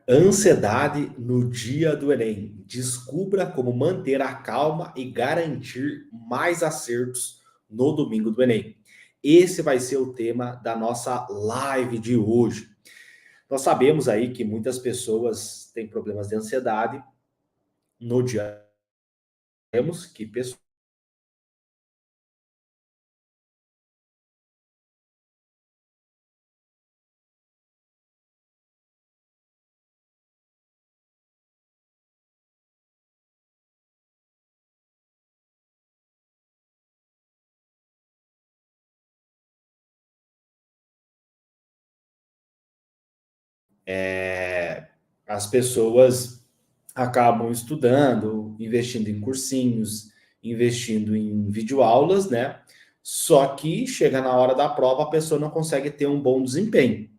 Ansiedade no dia do Enem. Descubra como manter a calma e garantir mais acertos no domingo do Enem. Esse vai ser o tema da nossa live de hoje. Nós sabemos aí que muitas pessoas têm problemas de ansiedade no dia. Temos que pessoas as pessoas acabam estudando, investindo em cursinhos, investindo em videoaulas, né? Só que chega na hora da prova, a pessoa não consegue ter um bom desempenho.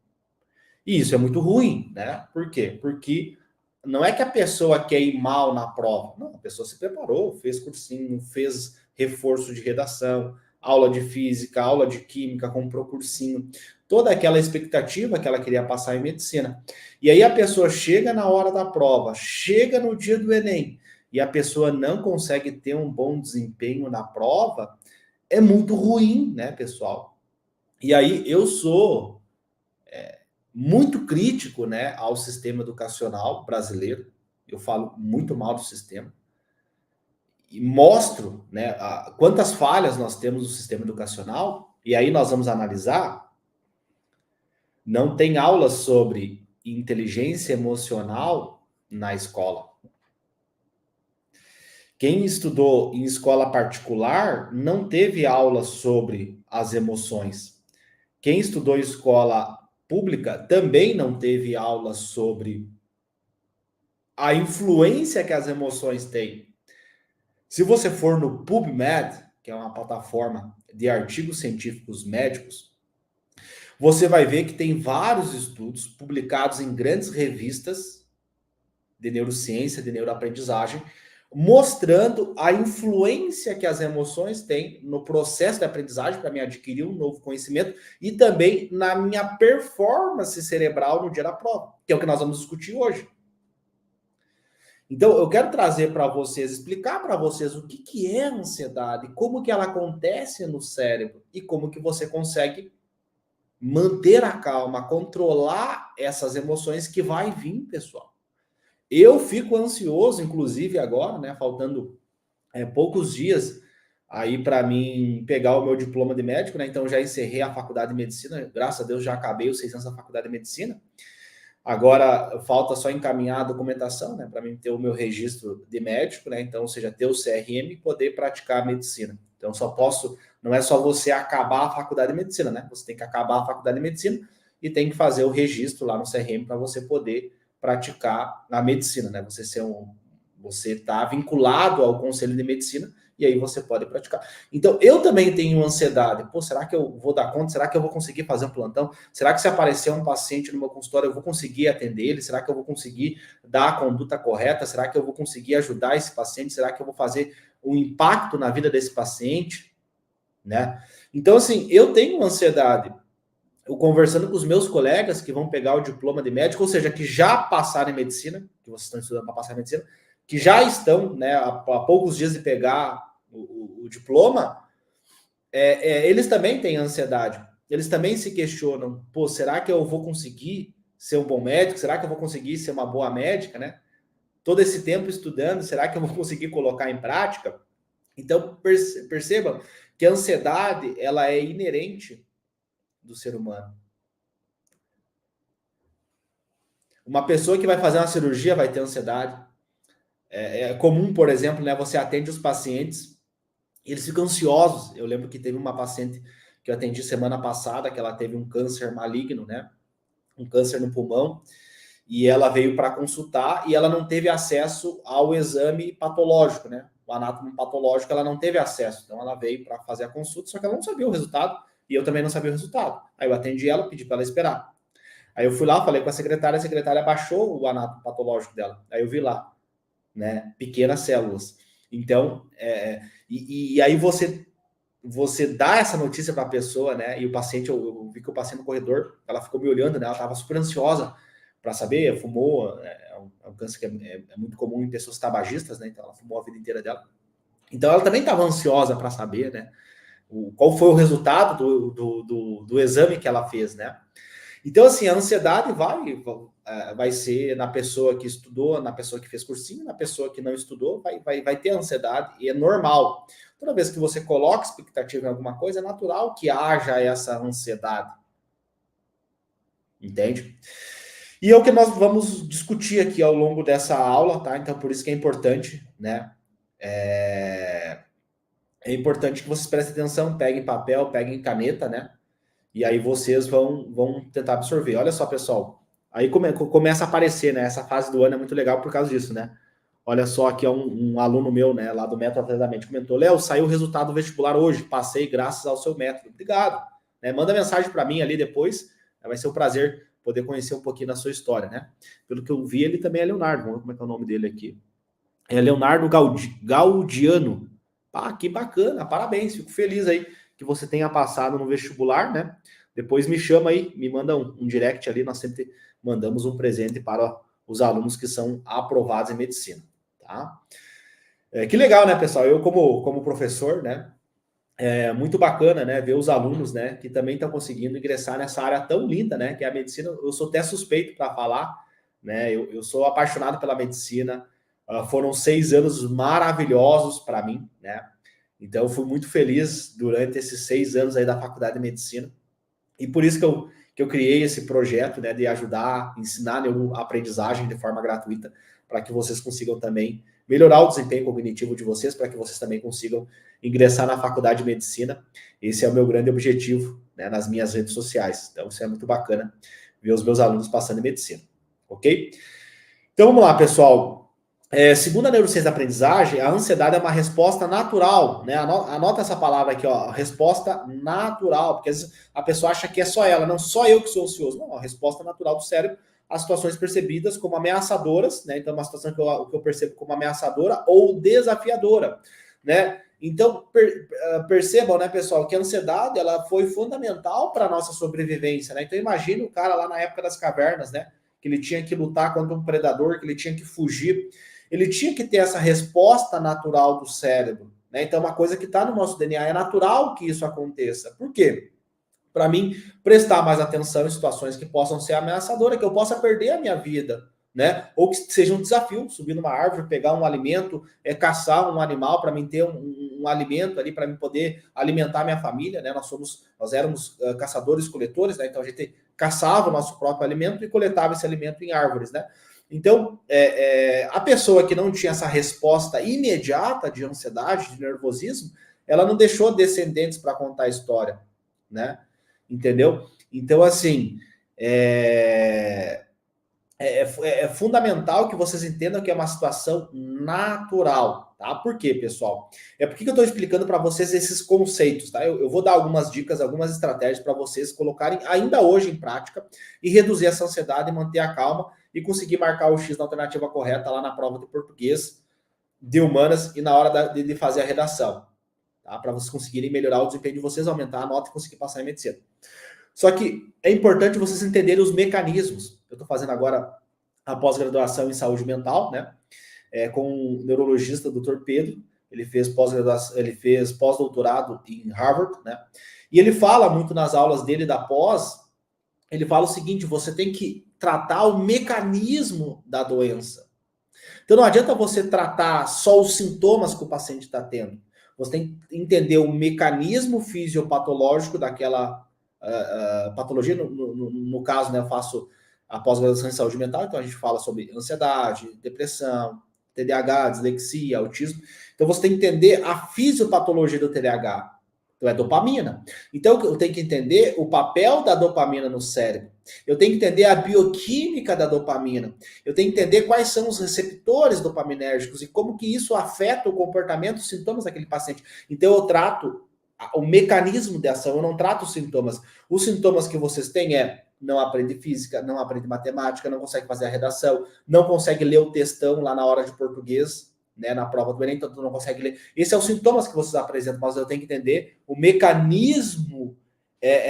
E isso é muito ruim, né? Por quê? Porque não é que a pessoa quer ir mal na prova. Não, a pessoa se preparou, fez cursinho, fez reforço de redação, aula de física, aula de química, comprou cursinho, toda aquela expectativa que ela queria passar em medicina. E aí a pessoa chega na hora da prova, chega no dia do Enem, e a pessoa não consegue ter um bom desempenho na prova, é muito ruim, né, pessoal? E aí eu sou muito crítico, né, ao sistema educacional brasileiro. Eu falo muito mal do sistema e mostro, né, quantas falhas nós temos no sistema educacional. E aí nós vamos analisar. Não tem aula sobre inteligência emocional na escola. Quem estudou em escola particular não teve aula sobre as emoções. Quem estudou em escola pública também não teve aula sobre a influência que as emoções têm. Se você for no PubMed, que é uma plataforma de artigos científicos médicos, você vai ver que tem vários estudos publicados em grandes revistas de neurociência, de neuroaprendizagem, mostrando a influência que as emoções têm no processo de aprendizagem para me adquirir um novo conhecimento e também na minha performance cerebral no dia da prova, que é o que nós vamos discutir hoje. Então, eu quero trazer para vocês, explicar para vocês o que é a ansiedade, como que ela acontece no cérebro e como que você consegue manter a calma, controlar essas emoções que vai vir, pessoal. Eu fico ansioso, inclusive agora, né, faltando poucos dias aí para mim pegar o meu diploma de médico, né? Então já encerrei a faculdade de medicina, graças a Deus já acabei os 6 anos da faculdade de medicina. Agora falta só encaminhar a documentação, né, para mim ter o meu registro de médico, né? Então, ou seja, ter o CRM e poder praticar a medicina. Então, só posso, não é só você acabar a faculdade de medicina, né? Você tem que acabar a faculdade de medicina e tem que fazer o registro lá no CRM para você poder praticar a medicina, né? Você está vinculado ao conselho de medicina e aí você pode praticar. Então, eu também tenho ansiedade. Pô, será que eu vou dar conta? Será que eu vou conseguir fazer um plantão? Será que se aparecer um paciente no meu consultório, eu vou conseguir atender ele? Será que eu vou conseguir dar a conduta correta? Será que eu vou conseguir ajudar esse paciente? Será que eu vou fazer um impacto na vida desse paciente? Né? Então, assim, eu tenho ansiedade. Eu conversando com os meus colegas que vão pegar o diploma de médico, ou seja, que já passaram em medicina, que vocês estão estudando para passar em medicina, que já estão, né, há poucos dias de pegar o diploma, eles também têm ansiedade. Eles também se questionam: pô, será que eu vou conseguir ser um bom médico? Será que eu vou conseguir ser uma boa médica, né? Todo esse tempo estudando, será que eu vou conseguir colocar em prática? Então, percebam que a ansiedade, ela é inerente do ser humano. Uma pessoa que vai fazer uma cirurgia vai ter ansiedade. É comum, por exemplo, né, você atende os pacientes e eles ficam ansiosos. Eu lembro que teve uma paciente que eu atendi semana passada, que ela teve um câncer maligno, né? Um câncer no pulmão, e ela veio para consultar e ela não teve acesso ao exame patológico, né? O anátomo patológico ela não teve acesso. Então ela veio para fazer a consulta, só que ela não sabia o resultado e eu também não sabia o resultado. Aí eu atendi ela, pedi para ela esperar. Aí eu fui lá, falei com a secretária baixou o anátomo patológico dela. Aí eu vi lá, né? Pequenas células. Então, e aí você dá essa notícia para a pessoa, né? E o paciente, eu vi que o paciente no corredor, ela ficou me olhando, né? Ela estava super ansiosa, para saber, fumou, é um câncer que é muito comum em pessoas tabagistas, né? Então ela fumou a vida inteira dela. Então ela também estava ansiosa para saber, né? Qual foi o resultado do exame que ela fez, né? Então, assim, a ansiedade vai ser na pessoa que estudou, na pessoa que fez cursinho, na pessoa que não estudou, vai ter ansiedade, e é normal. Toda vez que você coloca expectativa em alguma coisa, é natural que haja essa ansiedade. Entende? E é o que nós vamos discutir aqui ao longo dessa aula, tá? Então, por isso que é importante, né? É importante que vocês prestem atenção, peguem papel, peguem caneta, né? E aí vocês vão tentar absorver. Olha só, pessoal. Aí começa a aparecer, né? Essa fase do ano é muito legal por causa disso, né? Olha só, aqui é um aluno meu, né? Lá do Método Atletamente, comentou: Léo, saiu o resultado do vestibular hoje. Passei graças ao seu método. Obrigado. Né? Manda mensagem para mim ali depois. Vai ser um prazer poder conhecer um pouquinho da sua história, né? Pelo que eu vi, ele também é Leonardo. Vamos ver como é que é o nome dele aqui. É Leonardo Gaudiano. Ah, que bacana. Parabéns. Fico feliz aí que você tenha passado no vestibular, né? Depois me chama aí, me manda um direct ali, nós sempre mandamos um presente para os alunos que são aprovados em medicina, tá? Que legal, né, pessoal? Eu como professor, né, é muito bacana, né, ver os alunos, né, que também estão conseguindo ingressar nessa área tão linda, né, que é a medicina. Eu sou até suspeito para falar, né, eu sou apaixonado pela medicina, foram 6 anos maravilhosos para mim, né, então eu fui muito feliz durante esses 6 anos aí da faculdade de medicina. E por isso que eu criei esse projeto, né, de ajudar, ensinar neuroaprendizagem de forma gratuita, para que vocês consigam também melhorar o desempenho cognitivo de vocês, para que vocês também consigam ingressar na faculdade de medicina. Esse é o meu grande objetivo, né, nas minhas redes sociais. Então, isso é muito bacana, ver os meus alunos passando em medicina. Ok? Então, vamos lá, pessoal. Segundo a neurociência da aprendizagem, a ansiedade é uma resposta natural, né? Anota essa palavra aqui, ó, resposta natural, porque às vezes a pessoa acha que é só ela, não, só eu que sou ansioso. Não, a resposta natural do cérebro às situações percebidas como ameaçadoras, né? Então, uma situação que eu percebo como ameaçadora ou desafiadora, né? Então, percebam, né, pessoal, que a ansiedade, ela foi fundamental para a nossa sobrevivência, né? Então, imagina o cara lá na época das cavernas, né? Que ele tinha que lutar contra um predador, que ele tinha que fugir. Ele tinha que ter essa resposta natural do cérebro, né? Então, uma coisa que está no nosso DNA, é natural que isso aconteça. Por quê? Para mim, prestar mais atenção em situações que possam ser ameaçadoras, que eu possa perder a minha vida, né? Ou que seja um desafio, subir numa árvore, pegar um alimento, caçar um animal para mim ter um alimento ali para mim poder alimentar minha família, né? Nós éramos caçadores-coletores, né? Então a gente caçava o nosso próprio alimento e coletava esse alimento em árvores, né? Então, a pessoa que não tinha essa resposta imediata de ansiedade, de nervosismo, ela não deixou descendentes para contar a história, né? Entendeu? Então, assim, é fundamental que vocês entendam que é uma situação natural, tá? Por quê, pessoal? Por que eu estou explicando para vocês esses conceitos, tá? Eu vou dar algumas dicas, algumas estratégias para vocês colocarem ainda hoje em prática e reduzir essa ansiedade, manter a calma e conseguir marcar o X na alternativa correta lá na prova de português, de humanas e na hora de fazer a redação, tá? Para vocês conseguirem melhorar o desempenho de vocês, aumentar a nota e conseguir passar em medicina. Só que é importante vocês entenderem os mecanismos. Eu estou fazendo agora a pós-graduação em saúde mental, né? Com o neurologista Dr. Pedro. Ele fez pós-doutorado em Harvard, né? E ele fala muito nas aulas dele da pós, ele fala o seguinte: você tem que tratar o mecanismo da doença. Então não adianta você tratar só os sintomas que o paciente está tendo. Você tem que entender o mecanismo fisiopatológico daquela patologia. No caso, né, eu faço a pós-graduação em saúde mental, então a gente fala sobre ansiedade, depressão, TDAH, dislexia, autismo. Então você tem que entender a fisiopatologia do TDAH. Então é dopamina. Então eu tenho que entender o papel da dopamina no cérebro. Eu tenho que entender a bioquímica da dopamina. Eu tenho que entender quais são os receptores dopaminérgicos e como que isso afeta o comportamento, os sintomas daquele paciente. Então eu trato o mecanismo de ação, eu não trato os sintomas. Os sintomas que vocês têm não aprende física, não aprende matemática, não consegue fazer a redação, não consegue ler o textão lá na hora de português, né, na prova do Enem, então tu não consegue ler. Esses são os sintomas que vocês apresentam, mas eu tenho que entender o mecanismo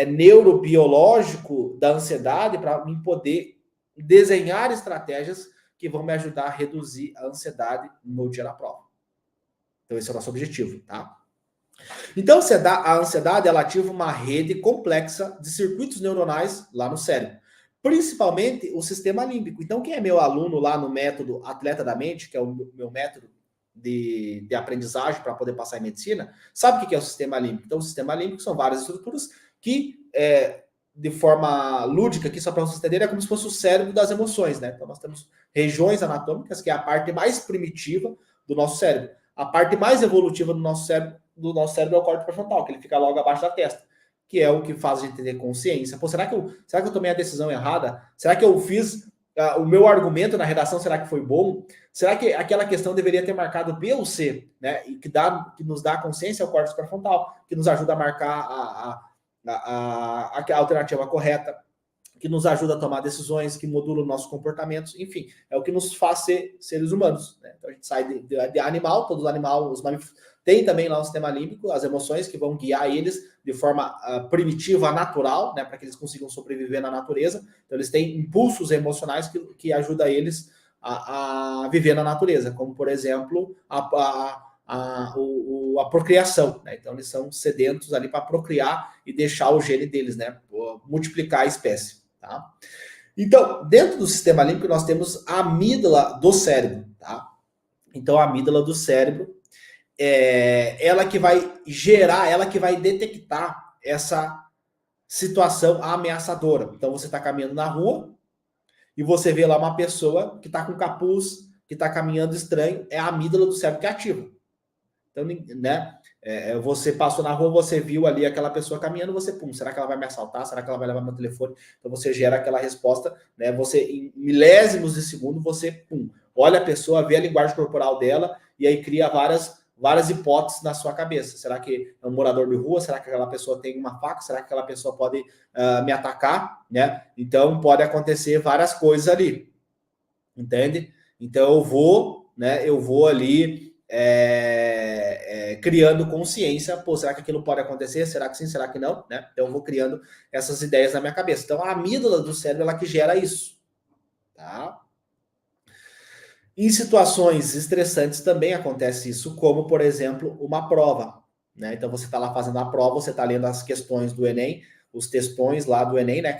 neurobiológico da ansiedade para mim poder desenhar estratégias que vão me ajudar a reduzir a ansiedade no dia da prova. Então, esse é o nosso objetivo, tá? Então, a ansiedade, ela ativa uma rede complexa de circuitos neuronais lá no cérebro, principalmente o sistema límbico. Então, quem é meu aluno lá no método Atleta da Mente, que é o meu método de aprendizagem para poder passar em medicina, sabe o que é o sistema límbico? Então, o sistema límbico são várias estruturas que, de forma lúdica, aqui só para vocês entenderem, é como se fosse o cérebro das emoções, né? Então, nós temos regiões anatômicas, que é a parte mais primitiva do nosso cérebro. A parte mais evolutiva do nosso cérebro é o córtex pré-frontal, que ele fica logo abaixo da testa, que é o que faz a gente ter consciência. Pô, será que eu tomei a decisão errada? Será que eu fiz o meu argumento na redação, será que foi bom? Será que aquela questão deveria ter marcado B ou C, né? E que nos dá consciência ao córtex pré-frontal, que nos ajuda a marcar a alternativa correta, que nos ajuda a tomar decisões, que modula nossos comportamentos, enfim, é o que nos faz ser seres humanos, né? Então a gente sai de animal, todos os animais, os mamíferos, tem também lá o sistema límbico, as emoções que vão guiar eles de forma primitiva, natural, né, para que eles consigam sobreviver na natureza. Então eles têm impulsos emocionais que ajudam eles a viver na natureza, como por exemplo a procriação, né? Então eles são sedentos ali para procriar e deixar o gene deles, né, multiplicar a espécie, tá? Então, dentro do sistema límbico nós temos a amígdala do cérebro, tá? Então a amígdala do cérebro ela que vai gerar, ela que vai detectar essa situação ameaçadora. Então você está caminhando na rua e você vê lá uma pessoa que está com capuz, que está caminhando estranho, é a amígdala do cérebro que ativa. Então, né? Você passou na rua, você viu ali aquela pessoa caminhando, você, pum, será que ela vai me assaltar? Será que ela vai levar meu telefone? Então você gera aquela resposta, né? Você, em milésimos de segundo, você, pum, olha a pessoa, vê a linguagem corporal dela e aí cria várias hipóteses na sua cabeça. Será que é um morador de rua? Será que aquela pessoa tem uma faca? Será que aquela pessoa pode me atacar? Né? Então, pode acontecer várias coisas ali. Entende? Então, eu vou ali criando consciência. Pô, será que aquilo pode acontecer? Será que sim? Será que não? Né? Então, eu vou criando essas ideias na minha cabeça. Então, a amígdala do cérebro, ela que gera isso. Tá? Em situações estressantes também acontece isso, como, por exemplo, uma prova, né? Então, você está lá fazendo a prova, você está lendo as questões do Enem, os textões lá do Enem, né?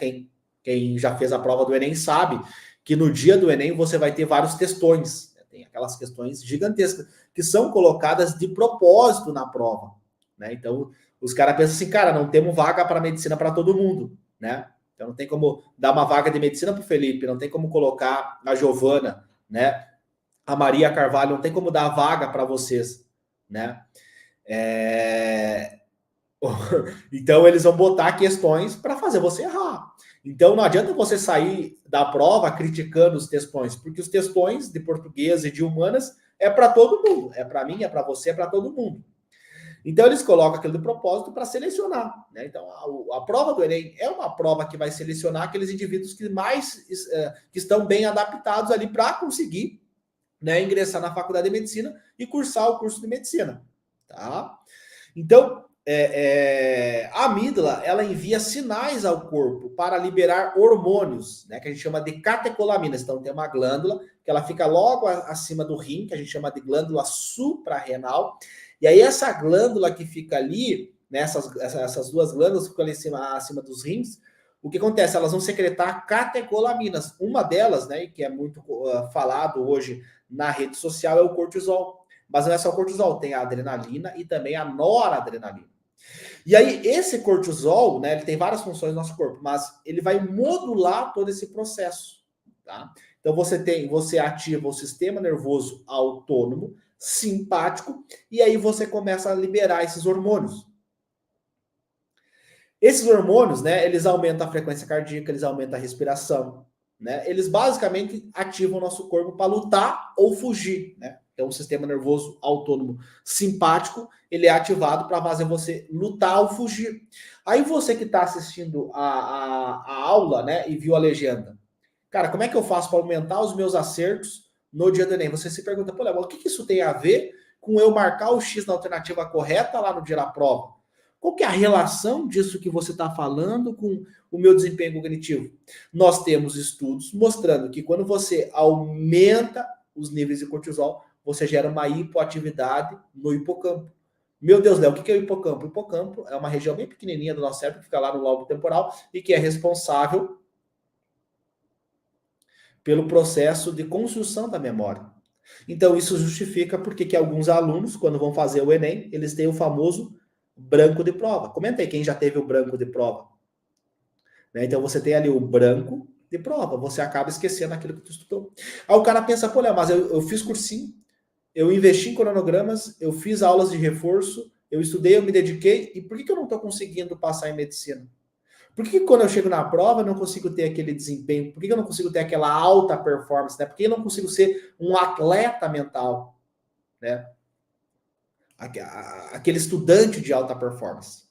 Quem já fez a prova do Enem sabe que no dia do Enem você vai ter vários textões, né? Tem aquelas questões gigantescas que são colocadas de propósito na prova, né? Então, os caras pensam assim, cara, não temos vaga para medicina para todo mundo, né? Então, não tem como dar uma vaga de medicina para o Felipe, não tem como colocar a Giovana, né? A Maria Carvalho, não tem como dar vaga para vocês, né? Então, eles vão botar questões para fazer você errar. Então, não adianta você sair da prova criticando os textões, porque os textões de português e de humanas é para todo mundo. É para mim, é para você, é para todo mundo. Então, eles colocam aquilo de propósito para selecionar, né? Então, a prova do Enem é uma prova que vai selecionar aqueles indivíduos que que estão bem adaptados ali para conseguir, né, ingressar na faculdade de medicina e cursar o curso de medicina, tá? Então, a amígdala, ela envia sinais ao corpo para liberar hormônios, né, que a gente chama de catecolaminas. Então, tem uma glândula que ela fica logo acima do rim, que a gente chama de glândula suprarrenal. E aí, essa glândula que fica ali, né, essas duas glândulas que ficam ali acima dos rins, o que acontece? Elas vão secretar catecolaminas. Uma delas, né, que é muito falado hoje na rede social, é o cortisol. Mas não é só o cortisol, tem a adrenalina e também a noradrenalina. E aí, esse cortisol, né, ele tem várias funções no nosso corpo, mas ele vai modular todo esse processo, tá? Então, você ativa o sistema nervoso autônomo, simpático, e aí você começa a liberar esses hormônios. Esses hormônios, né, eles aumentam a frequência cardíaca, eles aumentam a respiração, né? Eles basicamente ativam o nosso corpo para lutar ou fugir, né? Então, o sistema nervoso autônomo simpático, ele é ativado para fazer você lutar ou fugir. Aí você que está assistindo a aula, né, e viu a legenda, cara, como é que eu faço para aumentar os meus acertos no dia do Enem? Você se pergunta, pô, Léo, o que isso tem a ver com eu marcar o X na alternativa correta lá no dia da prova? Qual que é a relação disso que você está falando com o meu desempenho cognitivo? Nós temos estudos mostrando que quando você aumenta os níveis de cortisol, você gera uma hipoatividade no hipocampo. Meu Deus, Léo, o que é o hipocampo? O hipocampo é uma região bem pequenininha do nosso cérebro, que fica lá no lobo temporal e que é responsável pelo processo de construção da memória. Então, isso justifica porque que alguns alunos, quando vão fazer o Enem, eles têm o famoso branco de prova. Comenta aí quem já teve o branco de prova. Né? Então, você tem ali o branco de prova. Você acaba esquecendo aquilo que tu estudou. Aí o cara pensa, pô, Léo, mas eu fiz cursinho, eu investi em cronogramas, eu fiz aulas de reforço, eu estudei, eu me dediquei, e por que eu não estou conseguindo passar em medicina? Por que quando eu chego na prova eu não consigo ter aquele desempenho? Por que eu não consigo ter aquela alta performance? Né? Por que eu não consigo ser um atleta mental? Né? Aquele estudante de alta performance.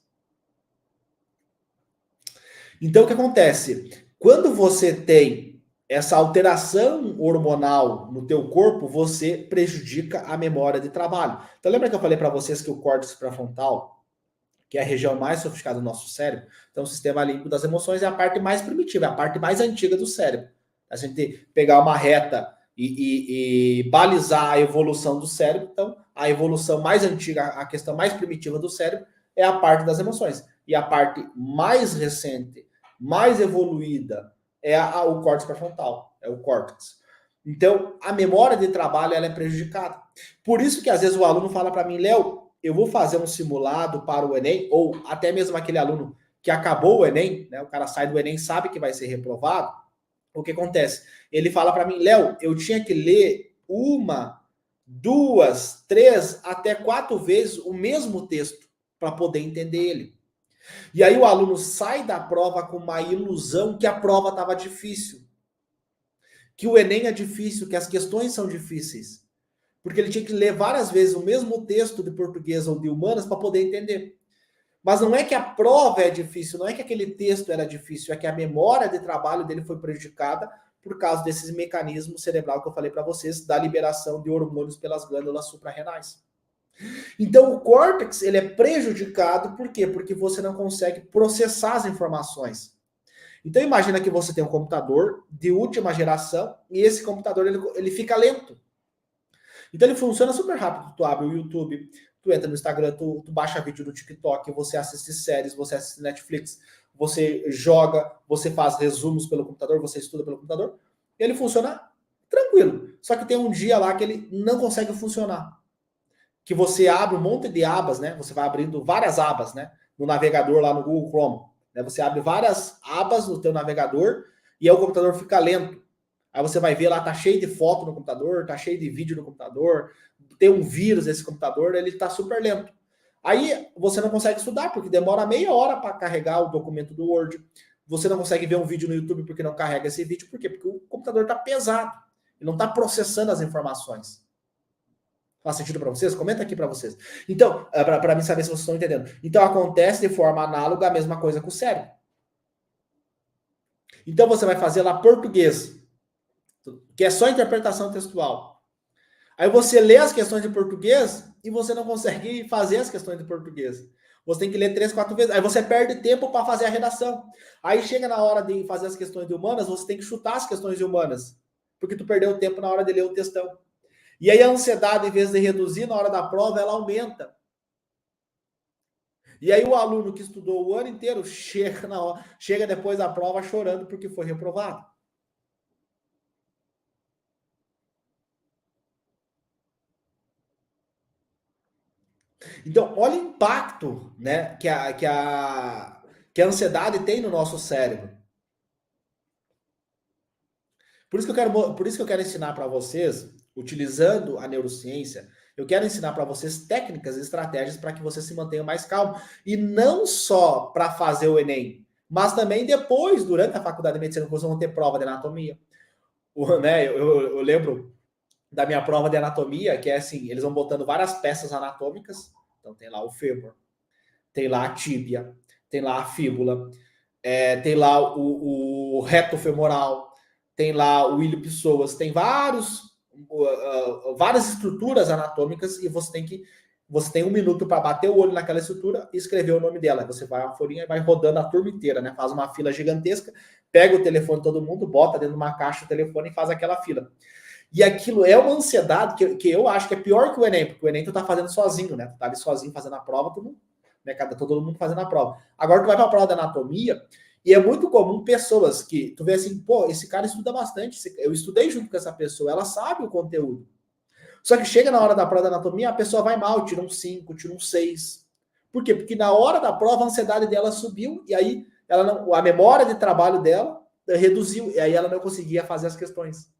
Então, o que acontece? Quando você tem essa alteração hormonal no teu corpo, você prejudica a memória de trabalho. Então, lembra que eu falei para vocês que o córtex pré-frontal, que é a região mais sofisticada do nosso cérebro, então o sistema límbico das emoções é a parte mais primitiva, é a parte mais antiga do cérebro. A gente pegar uma reta e balizar a evolução do cérebro, então a evolução mais antiga, a questão mais primitiva do cérebro é a parte das emoções. E a parte mais recente, mais evoluída, é o córtex pré-frontal, é o córtex. Então, a memória de trabalho ela é prejudicada. Por isso que às vezes o aluno fala para mim, Léo, eu vou fazer um simulado para o Enem, ou até mesmo aquele aluno que acabou o Enem, né? O cara sai do Enem, sabe que vai ser reprovado. O que acontece? Ele fala para mim, Léo, eu tinha que ler 1, 2, 3, até 4 vezes o mesmo texto para poder entender ele. E aí o aluno sai da prova com uma ilusão que a prova estava difícil, que o Enem é difícil, que as questões são difíceis. Porque ele tinha que ler várias vezes o mesmo texto de português ou de humanas para poder entender. Mas não é que a prova é difícil, não é que aquele texto era difícil, é que a memória de trabalho dele foi prejudicada por causa desses mecanismos cerebrais que eu falei para vocês, da liberação de hormônios pelas glândulas suprarrenais. Então o córtex, ele é prejudicado, por quê? Porque você não consegue processar as informações. Então imagina que você tem um computador de última geração e esse computador ele fica lento. Então ele funciona super rápido. Tu abre o YouTube, tu entra no Instagram, tu baixa vídeo do TikTok, você assiste séries, você assiste Netflix, você joga, você faz resumos pelo computador, você estuda pelo computador. Ele funciona tranquilo. Só que tem um dia lá que ele não consegue funcionar. Que você abre um monte de abas, né? Você vai abrindo várias abas, né? No navegador lá no Google Chrome. Né? Você abre várias abas no teu navegador e aí o computador fica lento. Aí você vai ver lá, tá cheio de foto no computador, tá cheio de vídeo no computador, tem um vírus nesse computador, ele tá super lento. Aí você não consegue estudar, porque demora meia hora para carregar o documento do Word. Você não consegue ver um vídeo no YouTube porque não carrega esse vídeo. Por quê? Porque o computador tá pesado. Ele não tá processando as informações. Faz sentido para vocês? Comenta aqui para vocês. Então, para mim saber se vocês estão entendendo. Então, acontece de forma análoga a mesma coisa com o cérebro. Então, você vai fazer lá português, que é só interpretação textual. Aí você lê as questões de português e você não consegue fazer as questões de português. Você tem que ler 3, 4 vezes. Aí você perde tempo para fazer a redação. Aí chega na hora de fazer as questões de humanas, você tem que chutar as questões de humanas. Porque tu perdeu tempo na hora de ler o textão. E aí a ansiedade, em vez de reduzir na hora da prova, ela aumenta. E aí o aluno que estudou o ano inteiro chega depois da prova chorando porque foi reprovado. Então, olha o impacto, né, que a ansiedade tem no nosso cérebro. Por isso que eu quero ensinar para vocês, utilizando a neurociência, eu quero ensinar para vocês técnicas e estratégias para que você se mantenha mais calmo. E não só para fazer o Enem, mas também depois, durante a faculdade de medicina, que vocês vão ter prova de anatomia. Né, eu lembro da minha prova de anatomia, que é assim, eles vão botando várias peças anatômicas. Então tem lá o fêmur, tem lá a tíbia, tem lá a fíbula, tem lá o reto femoral, tem lá o ilho psoas, tem várias estruturas anatômicas e você tem que você tem 1 minuto para bater o olho naquela estrutura e escrever o nome dela. Você vai uma folhinha e vai rodando a turma inteira, né? Faz uma fila gigantesca, pega o telefone de todo mundo, bota dentro de uma caixa o telefone e faz aquela fila. E aquilo é uma ansiedade que eu acho que é pior que o Enem, porque o Enem tu tá fazendo sozinho, né? Tu tá ali sozinho fazendo a prova, todo mundo fazendo a prova. Agora tu vai para a prova da anatomia e é muito comum pessoas que tu vê assim, pô, esse cara estuda bastante, eu estudei junto com essa pessoa, ela sabe o conteúdo. Só que chega na hora da prova da anatomia, a pessoa vai mal, tira um 5, tira um 6. Por quê? Porque na hora da prova a ansiedade dela subiu e aí a memória de trabalho dela reduziu e aí ela não conseguia fazer as questões.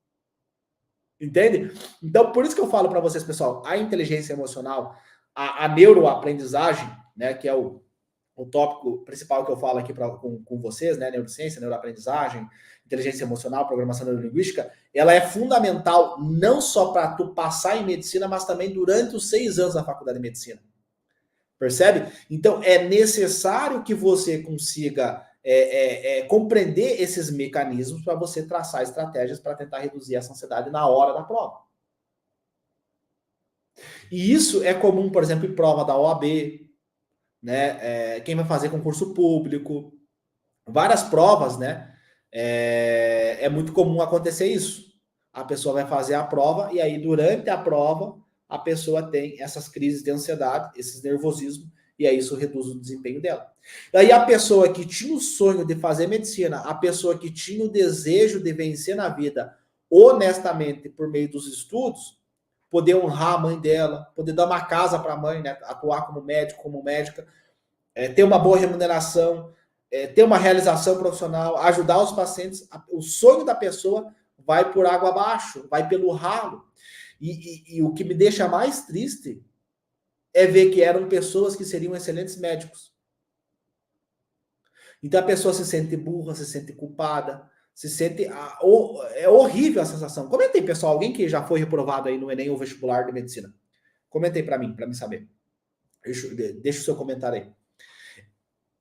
Entende? Então, por isso que eu falo para vocês, pessoal, a inteligência emocional, a neuroaprendizagem, né, que é o tópico principal que eu falo aqui com vocês, né, neurociência, neuroaprendizagem, inteligência emocional, programação neurolinguística, ela é fundamental não só para tu passar em medicina, mas também durante os 6 anos da faculdade de medicina. Percebe? Então, é necessário que você consiga compreender esses mecanismos para você traçar estratégias para tentar reduzir essa ansiedade na hora da prova. E isso é comum, por exemplo, em prova da OAB, né? Quem vai fazer concurso público, várias provas, né? É muito comum acontecer isso. A pessoa vai fazer a prova e aí, durante a prova, a pessoa tem essas crises de ansiedade, esses nervosismos, e aí isso reduz o desempenho dela. Daí a pessoa que tinha o sonho de fazer medicina, a pessoa que tinha o desejo de vencer na vida honestamente por meio dos estudos, poder honrar a mãe dela, poder dar uma casa para a mãe, né? Atuar como médico, como médica, ter uma boa remuneração, ter uma realização profissional, ajudar os pacientes, o sonho da pessoa vai por água abaixo, vai pelo ralo. E o que me deixa mais triste é ver que eram pessoas que seriam excelentes médicos. Então a pessoa se sente burra, se sente culpada, se sente. É horrível a sensação. Comentei, pessoal, alguém que já foi reprovado aí no Enem ou vestibular de medicina. Comentei para mim saber. Deixa o seu comentário aí.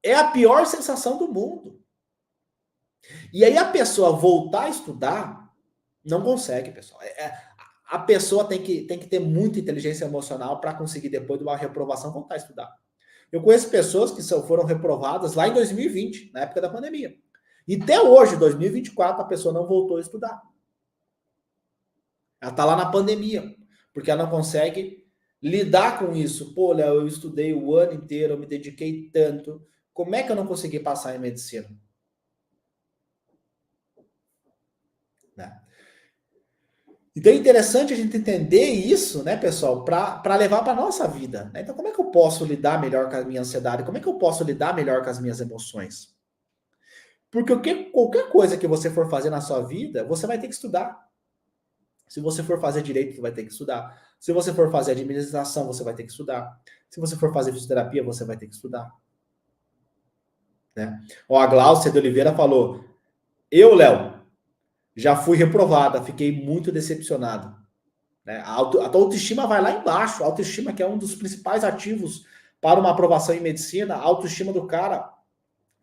É a pior sensação do mundo. E aí a pessoa voltar a estudar, não consegue, pessoal. A pessoa tem que ter muita inteligência emocional para conseguir, depois de uma reprovação, voltar a estudar. Eu conheço pessoas que foram reprovadas lá em 2020, na época da pandemia. E até hoje, 2024, a pessoa não voltou a estudar. Ela está lá na pandemia, porque ela não consegue lidar com isso. Pô, Léo, eu estudei o ano inteiro, eu me dediquei tanto. Como é que eu não consegui passar em medicina? Né? Então é interessante a gente entender isso, né, pessoal, para levar para a nossa vida. Né? Então, como é que eu posso lidar melhor com a minha ansiedade? Como é que eu posso lidar melhor com as minhas emoções? Porque qualquer coisa que você for fazer na sua vida, você vai ter que estudar. Se você for fazer direito, você vai ter que estudar. Se você for fazer administração, você vai ter que estudar. Se você for fazer fisioterapia, você vai ter que estudar. Né? Ó, a Glaucia de Oliveira falou: eu, Léo, já fui reprovada, fiquei muito decepcionado. Né? A tua autoestima vai lá embaixo. A autoestima, que é um dos principais ativos para uma aprovação em medicina, a autoestima do cara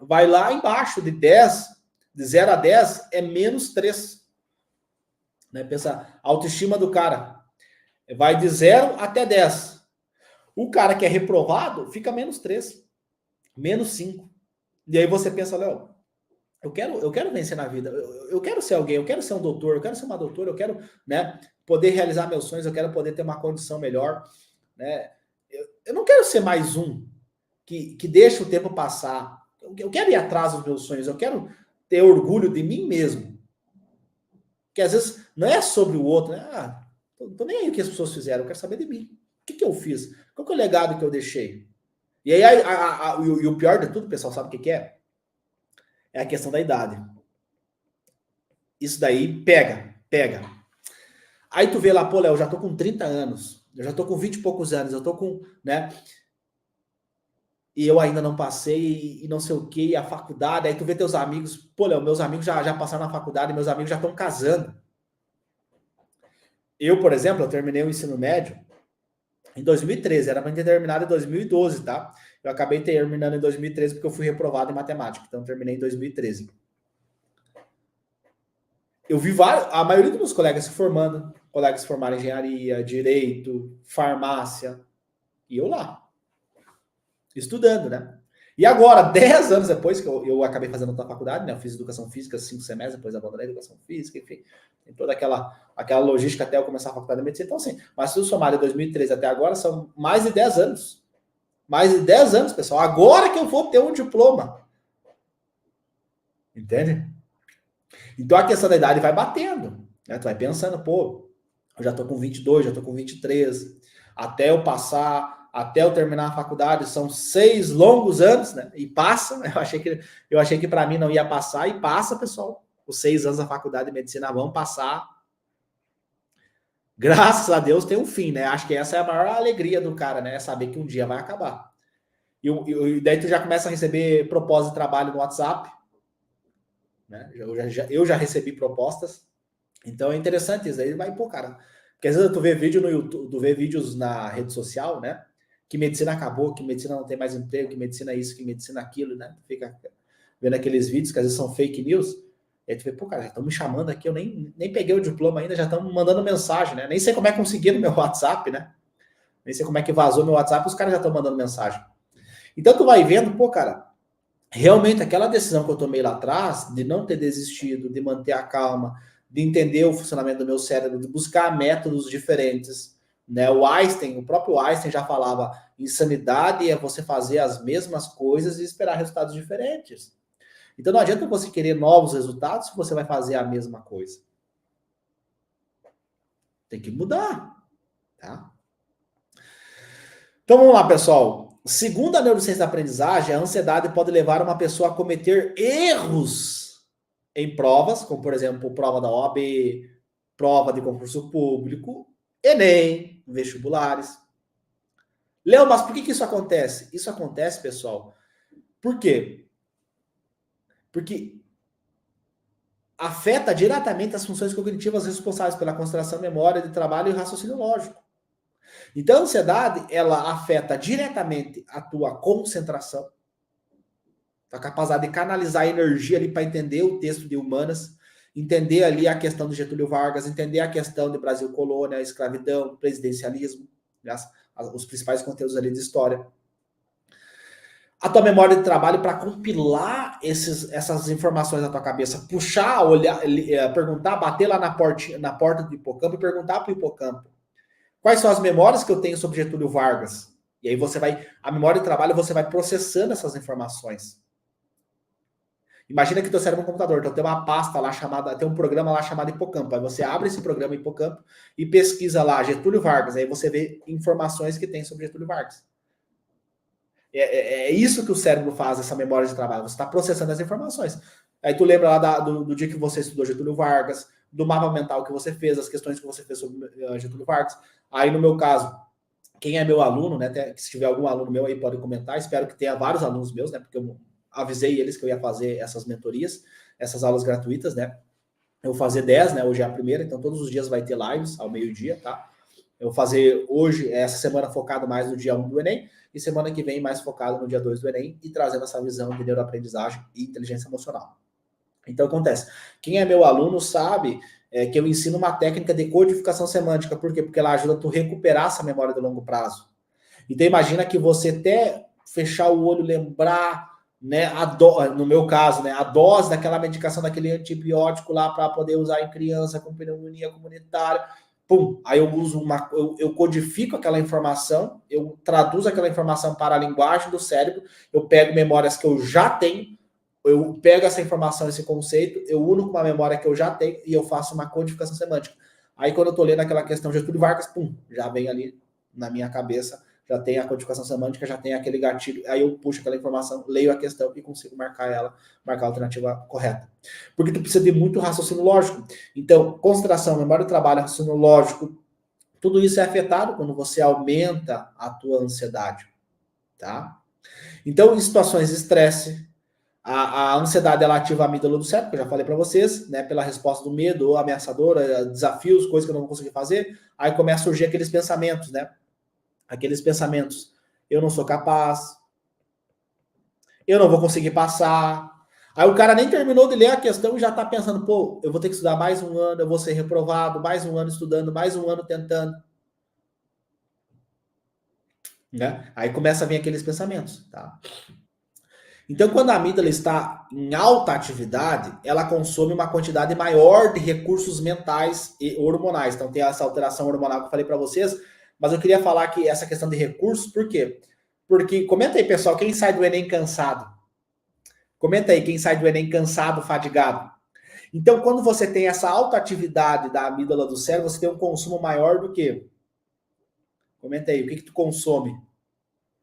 vai lá embaixo, de 10, de 0 a 10, é menos 3. Né? Pensa, a autoestima do cara vai de 0 até 10. O cara que é reprovado fica menos 3, menos 5. E aí você pensa, Léo, eu quero vencer na vida, eu quero ser alguém, eu quero ser um doutor, eu quero ser uma doutora, eu quero, né, poder realizar meus sonhos, eu quero poder ter uma condição melhor. Né? Eu não quero ser mais um que deixa o tempo passar. Eu quero ir atrás dos meus sonhos, eu quero ter orgulho de mim mesmo. Porque às vezes não é sobre o outro, né? Tô nem aí o que as pessoas fizeram, eu quero saber de mim. O que eu fiz? Qual que é o legado que eu deixei? E aí, e o pior de tudo, pessoal, sabe o que é? É a questão da idade. Isso daí pega. Aí tu vê lá, pô, Léo, eu já tô com 30 anos, eu já tô com 20 e poucos anos, eu tô com, né? E eu ainda não passei, e não sei o que, a faculdade, aí tu vê teus amigos, pô, Léo, meus amigos já passaram na faculdade, meus amigos já estão casando. Eu, por exemplo, eu terminei o ensino médio em 2013, era para ter terminado em 2012, tá? Eu acabei terminando em 2013 porque eu fui reprovado em matemática, então eu terminei em 2013. Eu vi a maioria dos meus colegas se formando, colegas se formaram em engenharia, direito, farmácia, E eu lá, estudando, né? E agora, 10 anos depois que eu acabei fazendo outra faculdade, né? Eu fiz educação física 5 semestres, depois abandonei a educação física, enfim. Tem toda aquela logística até eu começar a faculdade de medicina. Então, assim, mas se eu somar de 2013 até agora, são mais de 10 anos. Mais de 10 anos, pessoal. Agora que eu vou ter um diploma. Entende? Então, a questão da idade vai batendo. Né? Tu vai pensando, pô, eu já tô com 22, já tô com 23. Até eu passar, até eu terminar a faculdade, são 6 longos anos, né? E passa. Eu achei que para mim não ia passar, e passa, pessoal. Os 6 anos da faculdade de medicina vão passar. Graças a Deus tem um fim, né? Acho que essa é a maior alegria do cara, né? É saber que um dia vai acabar. E daí tu já começa a receber propostas de trabalho no WhatsApp, né? Eu já recebi propostas. Então é interessante isso. Aí vai, pô, cara. Porque às vezes tu vê vídeo no YouTube, tu vê vídeos na rede social, né? Que medicina acabou, que medicina não tem mais emprego, que medicina isso, que medicina aquilo, né? Tu fica vendo aqueles vídeos que às vezes são fake news. E aí tu vê, pô, cara, já estão me chamando aqui, eu nem peguei o diploma ainda, já estão me mandando mensagem, né? Nem sei como é que conseguiram no meu WhatsApp, né? Nem sei como é que vazou meu WhatsApp, os caras já estão mandando mensagem. Então tu vai vendo, pô, cara, realmente aquela decisão que eu tomei lá atrás, de não ter desistido, de manter a calma, de entender o funcionamento do meu cérebro, de buscar métodos diferentes, né? O próprio Einstein já falava, insanidade é você fazer as mesmas coisas e esperar resultados diferentes. Então não adianta você querer novos resultados se você vai fazer a mesma coisa. Tem que mudar, tá? Então vamos lá, pessoal. Segundo a neurociência da aprendizagem, a ansiedade pode levar uma pessoa a cometer erros em provas, como por exemplo, prova da OAB, prova de concurso público, Enem, vestibulares. Léo, mas por que isso acontece? Isso acontece, pessoal, por quê? Porque afeta diretamente as funções cognitivas responsáveis pela concentração, memória de trabalho e raciocínio lógico. Então, a ansiedade, ela afeta diretamente a tua concentração, a capacidade de canalizar a energia ali para entender o texto de Humanas, entender ali a questão do Getúlio Vargas, entender a questão de Brasil Colônia, a escravidão, presidencialismo, os principais conteúdos ali de história. A tua memória de trabalho para compilar essas informações na tua cabeça, puxar, olhar, perguntar, bater lá na porta do hipocampo e perguntar para o hipocampo quais são as memórias que eu tenho sobre Getúlio Vargas. E aí a memória de trabalho, você vai processando essas informações. Imagina que teu cérebro é um computador, então tem uma pasta lá chamada, tem um programa lá chamado hipocampo. Aí você abre esse programa hipocampo e pesquisa lá Getúlio Vargas. Aí você vê informações que tem sobre Getúlio Vargas. É isso que o cérebro faz, essa memória de trabalho. Você está processando as informações. Aí tu lembra lá do dia que você estudou Getúlio Vargas, do mapa mental que você fez, as questões que você fez sobre Getúlio Vargas. Aí no meu caso, quem é meu aluno, né? Se tiver algum aluno meu aí, pode comentar. Espero que tenha vários alunos meus, né? Porque eu avisei eles que eu ia fazer essas mentorias, essas aulas gratuitas, né? Eu vou fazer 10, né? Hoje é a primeira, então todos os dias vai ter lives ao meio-dia, tá? Eu vou fazer hoje, essa semana, focado mais no dia 1 do Enem, e semana que vem mais focado no dia 2 do Enem, e trazendo essa visão de neuroaprendizagem e inteligência emocional. Então, acontece. Quem é meu aluno sabe que eu ensino uma técnica de codificação semântica. Por quê? Porque ela ajuda tu recuperar essa memória de longo prazo. Então, imagina que você até fechar o olho, lembrar, né, no meu caso, né, a dose daquela medicação, daquele antibiótico lá para poder usar em criança com pneumonia comunitária. Pum, aí eu uso eu codifico aquela informação, eu traduzo aquela informação para a linguagem do cérebro, eu pego memórias que eu já tenho, eu pego essa informação, esse conceito, eu uno com uma memória que eu já tenho e eu faço uma codificação semântica. Aí quando eu tô lendo aquela questão de Getúlio Vargas, pum, já vem ali na minha cabeça, já tem a codificação semântica, já tem aquele gatilho, aí eu puxo aquela informação, leio a questão e consigo marcar a alternativa correta. Porque tu precisa de muito raciocínio lógico. Então, concentração, memória do trabalho, raciocínio lógico, tudo isso é afetado quando você aumenta a tua ansiedade, tá? Então, em situações de estresse, a ansiedade ela ativa a amígdala do cérebro, que eu já falei para vocês, né, pela resposta do medo ou ameaçadora, desafios, coisas que eu não vou conseguir fazer, aí começa a surgir aqueles pensamentos, né? Aqueles pensamentos, eu não sou capaz, eu não vou conseguir passar. Aí o cara nem terminou de ler a questão e já está pensando, pô, eu vou ter que estudar mais um ano, eu vou ser reprovado, mais um ano estudando, mais um ano tentando. né? Aí começa a vir aqueles pensamentos, tá? Então, quando a amígdala está em alta atividade, ela consome uma quantidade maior de recursos mentais e hormonais. Então, tem essa alteração hormonal que eu falei para vocês, mas eu queria falar que essa questão de recursos, por quê? Porque, comenta aí, pessoal, quem sai do Enem cansado? Comenta aí, quem sai do Enem cansado, fadigado? Então, quando você tem essa alta atividade da amígdala do cérebro, você tem um consumo maior do que? Comenta aí, o que tu consome?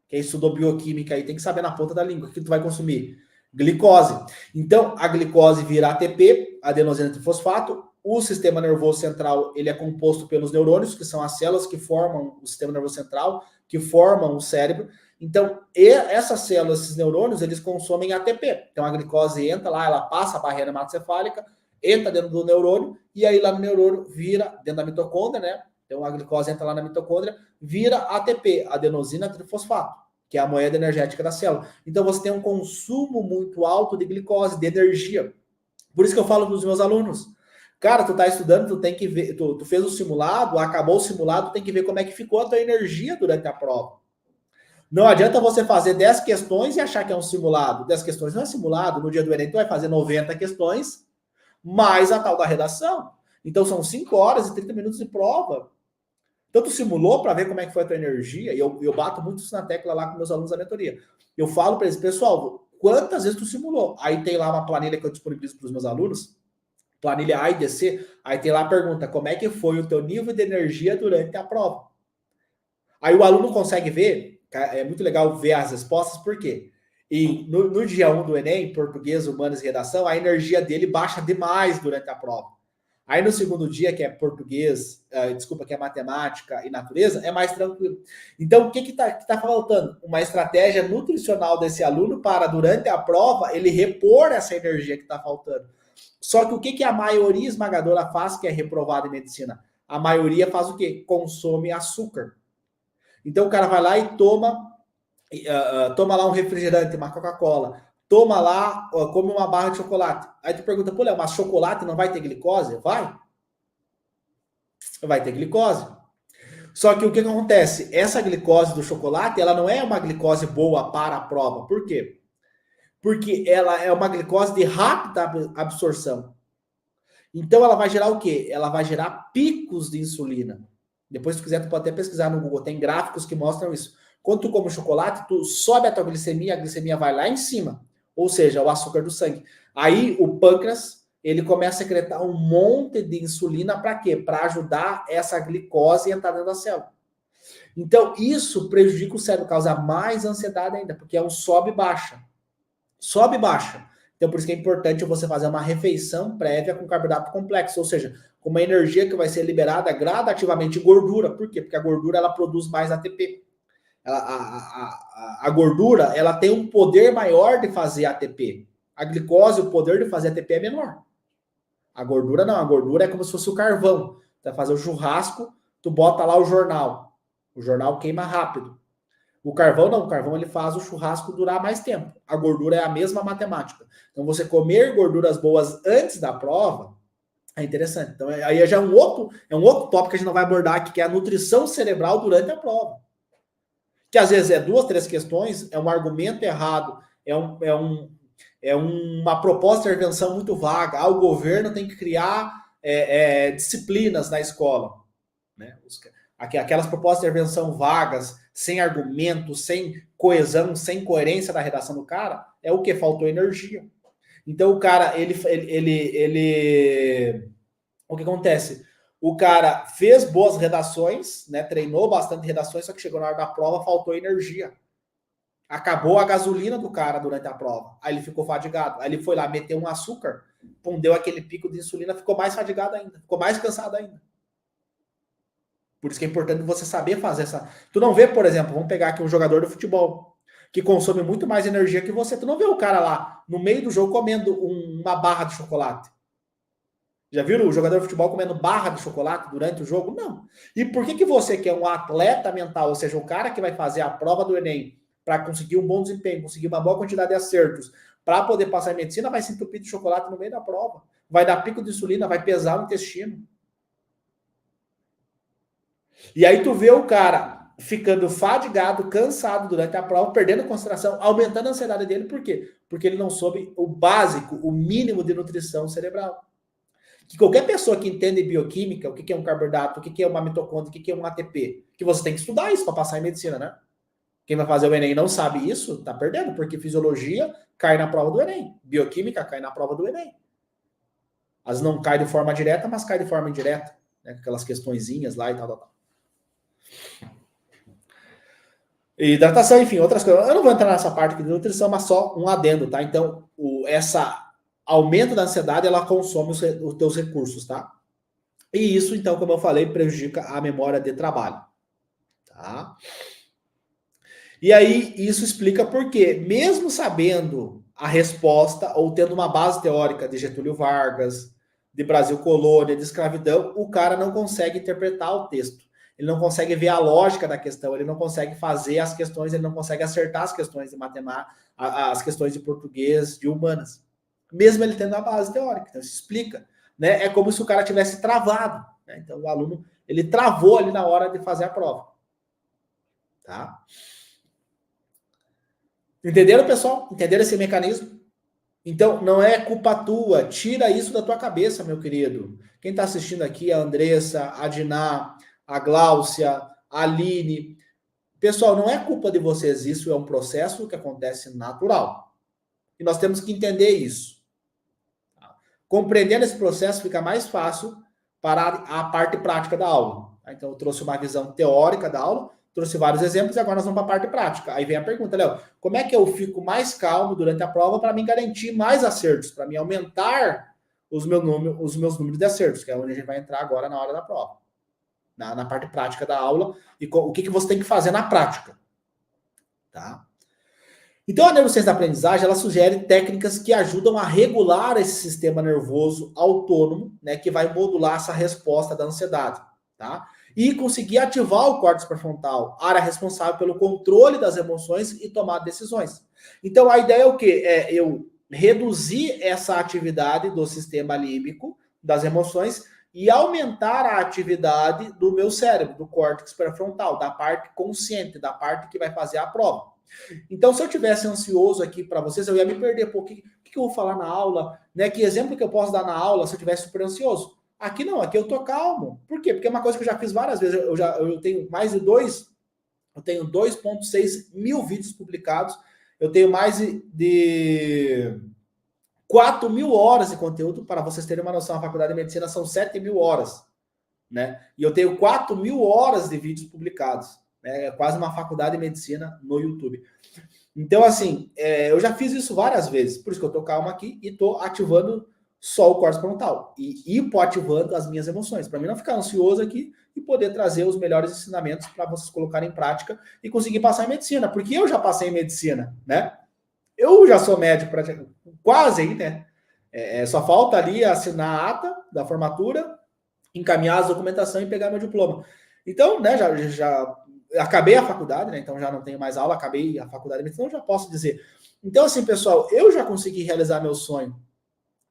Quem estudou bioquímica aí tem que saber na ponta da língua o que tu vai consumir. Glicose. Então, a glicose vira ATP, adenosina trifosfato. O sistema nervoso central, ele é composto pelos neurônios, que são as células que formam o sistema nervoso central, que formam o cérebro. Então, essas células, esses neurônios, eles consomem ATP. Então, a glicose entra lá, ela passa a barreira hematocefálica, entra dentro do neurônio, e aí lá no neurônio vira, dentro da mitocôndria, né? Então, a glicose entra lá na mitocôndria, vira ATP, adenosina trifosfato, que é a moeda energética da célula. Então, você tem um consumo muito alto de glicose, de energia. Por isso que eu falo para os meus alunos, cara, tu tá estudando, tu tem que ver, tu fez o simulado, acabou o simulado, tu tem que ver como é que ficou a tua energia durante a prova. Não adianta você fazer 10 questões e achar que é um simulado. 10 questões não é simulado. No dia do Enem, tu vai fazer 90 questões, mais a tal da redação. Então, são 5 horas e 30 minutos de prova. Então, tu simulou para ver como é que foi a tua energia, e eu bato muito isso na tecla lá com meus alunos da mentoria. Eu falo para eles, pessoal, quantas vezes tu simulou? Aí tem lá uma planilha que eu disponibilizo para os meus alunos, planilha A e DC, aí tem lá a pergunta, como é que foi o teu nível de energia durante a prova? Aí o aluno consegue ver, é muito legal ver as respostas, por quê? E no dia 1 do Enem, português, humanas e redação, a energia dele baixa demais durante a prova. Aí no segundo dia, que é português, que é matemática e natureza, é mais tranquilo. Então, o que tá faltando? Uma estratégia nutricional desse aluno para, durante a prova, ele repor essa energia que está faltando. Só que o que a maioria esmagadora faz, que é reprovada em medicina? A maioria faz o quê? Consome açúcar. Então, o cara vai lá e toma lá um refrigerante, uma Coca-Cola, toma lá, come uma barra de chocolate. Aí tu pergunta, pô, Léo, mas chocolate não vai ter glicose? Vai ter glicose. Só que o que acontece? Essa glicose do chocolate, ela não é uma glicose boa para a prova. Por quê? Porque ela é uma glicose de rápida absorção. Então ela vai gerar o quê? Ela vai gerar picos de insulina. Depois, se tu quiser, tu pode até pesquisar no Google. Tem gráficos que mostram isso. Quando tu come chocolate, tu sobe a tua glicemia, a glicemia vai lá em cima. Ou seja, o açúcar do sangue. Aí o pâncreas, ele começa a secretar um monte de insulina para quê? Para ajudar essa glicose a entrar dentro da célula. Então, isso prejudica o cérebro, causa mais ansiedade ainda, porque é um sobe e baixa. Sobe e baixa. Então, por isso que é importante você fazer uma refeição prévia com carboidrato complexo, ou seja, com uma energia que vai ser liberada gradativamente gordura. Por quê? Porque a gordura ela produz mais ATP. A gordura ela tem um poder maior de fazer ATP. A glicose, o poder de fazer ATP é menor. A gordura não, a gordura é como se fosse o carvão. Tu vai fazer o churrasco, tu bota lá o jornal. O jornal queima rápido. O carvão não, o carvão ele faz o churrasco durar mais tempo. A gordura é a mesma matemática. Então você comer gorduras boas antes da prova é interessante. Então aí já é um outro tópico que a gente não vai abordar aqui, que é a nutrição cerebral durante a prova. Que às vezes é 2, 3 questões, é um argumento errado, é uma proposta de intervenção muito vaga. O governo tem que criar disciplinas na escola. Né? Aquelas propostas de intervenção vagas, sem argumento, sem coesão, sem coerência da redação do cara, é o que? Faltou energia. Então o cara, o que acontece? O cara fez boas redações, né? Treinou bastante redações, só que chegou na hora da prova, faltou energia. Acabou a gasolina do cara durante a prova. Aí ele ficou fadigado. Aí ele foi lá, meteu um açúcar, deu aquele pico de insulina, ficou mais fadigado ainda, ficou mais cansado ainda. Por isso que é importante você saber fazer essa. Tu não vê, por exemplo, vamos pegar aqui um jogador de futebol que consome muito mais energia que você. Tu não vê o cara lá no meio do jogo comendo uma barra de chocolate. Já viram o jogador de futebol comendo barra de chocolate durante o jogo? Não. E por que você, que é um atleta mental, ou seja, o cara que vai fazer a prova do Enem para conseguir um bom desempenho, conseguir uma boa quantidade de acertos, para poder passar em medicina, vai se entupir de chocolate no meio da prova? Vai dar pico de insulina, vai pesar o intestino. E aí tu vê o cara ficando fadigado, cansado durante a prova, perdendo concentração, aumentando a ansiedade dele. Por quê? Porque ele não soube o básico, o mínimo de nutrição cerebral. Que qualquer pessoa que entende bioquímica, o que é um carboidrato, o que é uma mitocôndria, o que é um ATP, que você tem que estudar isso para passar em medicina, né? Quem vai fazer o Enem e não sabe isso, tá perdendo, porque fisiologia cai na prova do Enem, bioquímica cai na prova do Enem. As não cai de forma direta, mas cai de forma indireta, né? Aquelas questõezinhas lá e tal. Hidratação, enfim, outras coisas. Eu não vou entrar nessa parte aqui de nutrição, mas só um adendo, tá? Então, essa aumento da ansiedade, ela consome os teus recursos, tá? E isso, então, como eu falei, prejudica a memória de trabalho, tá? E aí, isso explica por quê, mesmo sabendo a resposta, ou tendo uma base teórica de Getúlio Vargas, de Brasil Colônia, de escravidão, o cara não consegue interpretar o texto. Ele não consegue ver a lógica da questão, ele não consegue fazer as questões, ele não consegue acertar as questões de matemática, as questões de português, de humanas. Mesmo ele tendo a base teórica. Então, isso explica. Né? É como se o cara tivesse travado. Né? Então, o aluno, ele travou ali na hora de fazer a prova. Tá? Entenderam, pessoal? Entenderam esse mecanismo? Então, não é culpa tua. Tira isso da tua cabeça, meu querido. Quem está assistindo aqui, a Andressa, a Diná, a Gláucia, a Aline. Pessoal, não é culpa de vocês. Isso é um processo que acontece natural. E nós temos que entender isso. Compreendendo esse processo, fica mais fácil para a parte prática da aula. Então, eu trouxe uma visão teórica da aula, trouxe vários exemplos e agora nós vamos para a parte prática. Aí vem a pergunta, Léo, como é que eu fico mais calmo durante a prova para me garantir mais acertos, para me aumentar os meus números de acertos, que é onde a gente vai entrar agora na hora da prova, na parte prática da aula, e o que você tem que fazer na prática. Tá? Então, a neurociência da aprendizagem, ela sugere técnicas que ajudam a regular esse sistema nervoso autônomo, né, que vai modular essa resposta da ansiedade, tá? E conseguir ativar o córtex pré-frontal, área responsável pelo controle das emoções e tomar decisões. Então, a ideia é o quê? É eu reduzir essa atividade do sistema límbico, das emoções, e aumentar a atividade do meu cérebro, do córtex pré-frontal, da parte consciente, da parte que vai fazer a prova. Então, se eu tivesse ansioso aqui para vocês, eu ia me perder. Pô, o que eu vou falar na aula? Né? Que exemplo que eu posso dar na aula se eu tivesse super ansioso? Aqui não, aqui eu tô calmo. Por quê? Porque é uma coisa que eu já fiz várias vezes. Eu tenho mais de eu tenho 2,6 mil vídeos publicados. Eu tenho mais de 4 mil horas de conteúdo. Para vocês terem uma noção, a faculdade de medicina são 7 mil horas. Né? E eu tenho 4 mil horas de vídeos publicados. É quase uma faculdade de medicina no YouTube. Então, assim, eu já fiz isso várias vezes. Por isso que eu tô calmo aqui e tô ativando só o córtex frontal. E hipoativando as minhas emoções. Para mim não ficar ansioso aqui e poder trazer os melhores ensinamentos para vocês colocarem em prática e conseguir passar em medicina. Porque eu já passei em medicina, né? Eu já sou médico, quase aí, né? Só falta ali assinar a ata da formatura, encaminhar as documentação e pegar meu diploma. Então, né, já acabei a faculdade, né? Então já não tenho mais aula, acabei a faculdade, então já posso dizer. Então, assim, pessoal, eu já consegui realizar meu sonho,